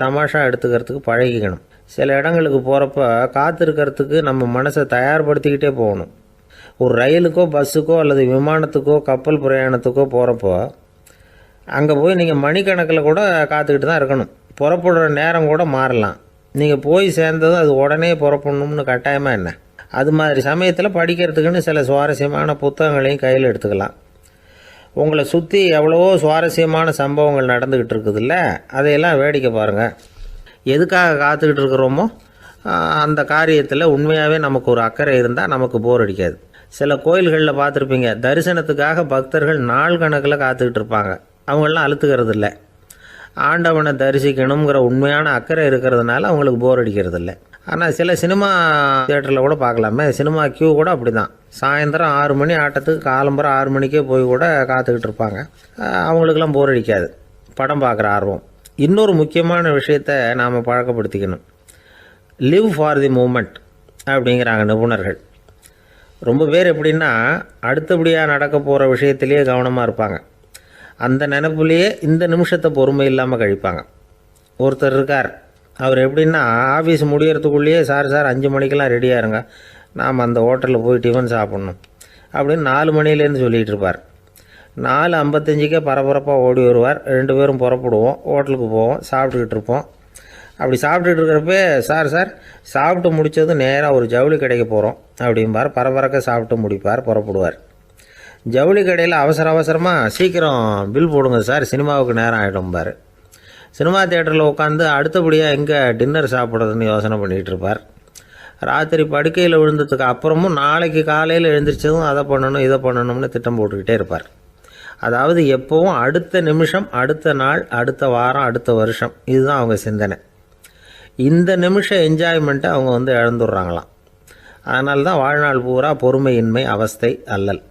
தமாஷா எடுத்துக்கிறதுக்கு பழகிக்கணும். சில இடங்களுக்கு போகிறப்ப காத்திருக்கிறதுக்கு நம்ம மனசை தயார்படுத்திக்கிட்டே போகணும். ஒரு ரயிலுக்கோ பஸ்ஸுக்கோ அல்லது விமானத்துக்கோ கப்பல் பிரயாணத்துக்கோ போகிறப்போ அங்கே போய் நீங்கள் மணிக்கணக்கில் கூட காத்துக்கிட்டு தான் இருக்கணும். புறப்படுற நேரம் கூட மாறலாம். நீங்கள் போய் சேர்ந்ததும் அது உடனே புறப்படணும்னு கட்டாயமாக என்ன? அது மாதிரி சமயத்தில் படிக்கிறதுக்குன்னு சில சுவாரஸ்யமான புத்தகங்களையும் கையில் எடுத்துக்கலாம். உங்களை சுற்றி எவ்வளவோ சுவாரஸ்யமான சம்பவங்கள் நடந்துக்கிட்டு இருக்குதுல்ல, அதையெல்லாம் வேடிக்கை பாருங்கள். எதுக்காக காத்துக்கிட்டு இருக்கிறோமோ அந்த காரியத்தில் உண்மையாகவே நமக்கு ஒரு அக்கறை இருந்தால் நமக்கு போர் அடிக்காது. சில கோயில்களில் பார்த்துருப்பீங்க, தரிசனத்துக்காக பக்தர்கள் நாள் கணக்கில் காத்துக்கிட்டு இருப்பாங்க. அவங்களெலாம் அழுத்துக்கிறது இல்லை. ஆண்டவனை தரிசிக்கணுங்கிற உண்மையான அக்கறை இருக்கிறதுனால அவங்களுக்கு போர் அடிக்கிறது இல்லை. ஆனால் சில சினிமா தியேட்டரில் கூட பார்க்கலாமே, சினிமா க்யூ கூட அப்படி தான். சாயந்தரம் 6 மணி ஆட்டத்துக்கு காலம்பரம் 6 மணிக்கே போய் கூட காத்துக்கிட்டு இருப்பாங்க. அவங்களுக்கெல்லாம் போர் அடிக்காது. படம் பார்க்குற ஆர்வம். இன்னொரு முக்கியமான விஷயத்தை நாம் பழக்கப்படுத்திக்கணும். லிவ் ஃபார் தி மூமெண்ட் அப்படிங்கிறாங்க நிபுணர்கள். ரொம்ப பேர் எப்படின்னா அடுத்தபடியாக நடக்க போகிற விஷயத்திலேயே கவனமாக இருப்பாங்க. அந்த நினைப்புலேயே இந்த நிமிஷத்தை பொறுமை இல்லாமல் கழிப்பாங்க. ஒருத்தர் இருக்கார், அவர் எப்படின்னா ஆஃபீஸ் முடியறதுக்குள்ளேயே சார் 5 மணிக்கெல்லாம் ரெடியாக இருங்க, நாம் அந்த ஹோட்டலில் போய் டிஃபன் சாப்பிட்ணும் அப்படின்னு 4 மணிலேருந்து சொல்லிகிட்டு இருப்பார். 4:55 பரபரப்பாக ஓடி வருவார். 2 பேரும் புறப்படுவோம், ஹோட்டலுக்கு போவோம், சாப்பிட்டுக்கிட்டு இருப்போம். அப்படி சாப்பிட்டுட்டு இருக்கிறப்ப சார் சாப்பிட்டு முடித்ததும் நேராக ஒரு ஜவுளி கடைக்கு போகிறோம் அப்படிம்பார். பரபரக்க சாப்பிட்டு முடிப்பார், புறப்படுவார். ஜவுளி கடையில் அவசரமாக சீக்கிரம் பில் போடுங்க சார், சினிமாவுக்கு நேரம் ஆகிடும்பார். சினிமா தியேட்டரில் உட்காந்து அடுத்தபடியாக எங்கே டின்னர் சாப்பிட்றதுன்னு யோசனை பண்ணிகிட்டு இருப்பார். ராத்திரி படுக்கையில் விழுந்ததுக்கு அப்புறமும் நாளைக்கு காலையில் எழுந்திரிச்சதும் அதை பண்ணணும் இதை பண்ணணும்னு திட்டம் போட்டுக்கிட்டே இருப்பார். அதாவது எப்போவும் அடுத்த நிமிஷம், அடுத்த நாள், அடுத்த வாரம், அடுத்த வருஷம், இதுதான் அவங்க சிந்தனை. இந்த நிமிஷம் என்ஜாய்மெண்ட்டை அவங்க இழந்துடுறாங்களாம். அதனால தான் வாழ்நாள் பூரா பொறுமையின்மை, அவஸ்தை, அல்லல்.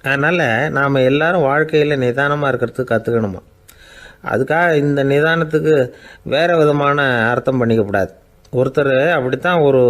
அதனால் நாம் எல்லாரும் வாழ்க்கையில் நிதானமாக இருக்கிறதுக்கு கற்றுக்கணுமா. அதுக்காக இந்த நிதானத்துக்கு வேறு விதமான அர்த்தம் பண்ணிக்கக்கூடாது. ஒருத்தர் அப்படித்தான் ஒரு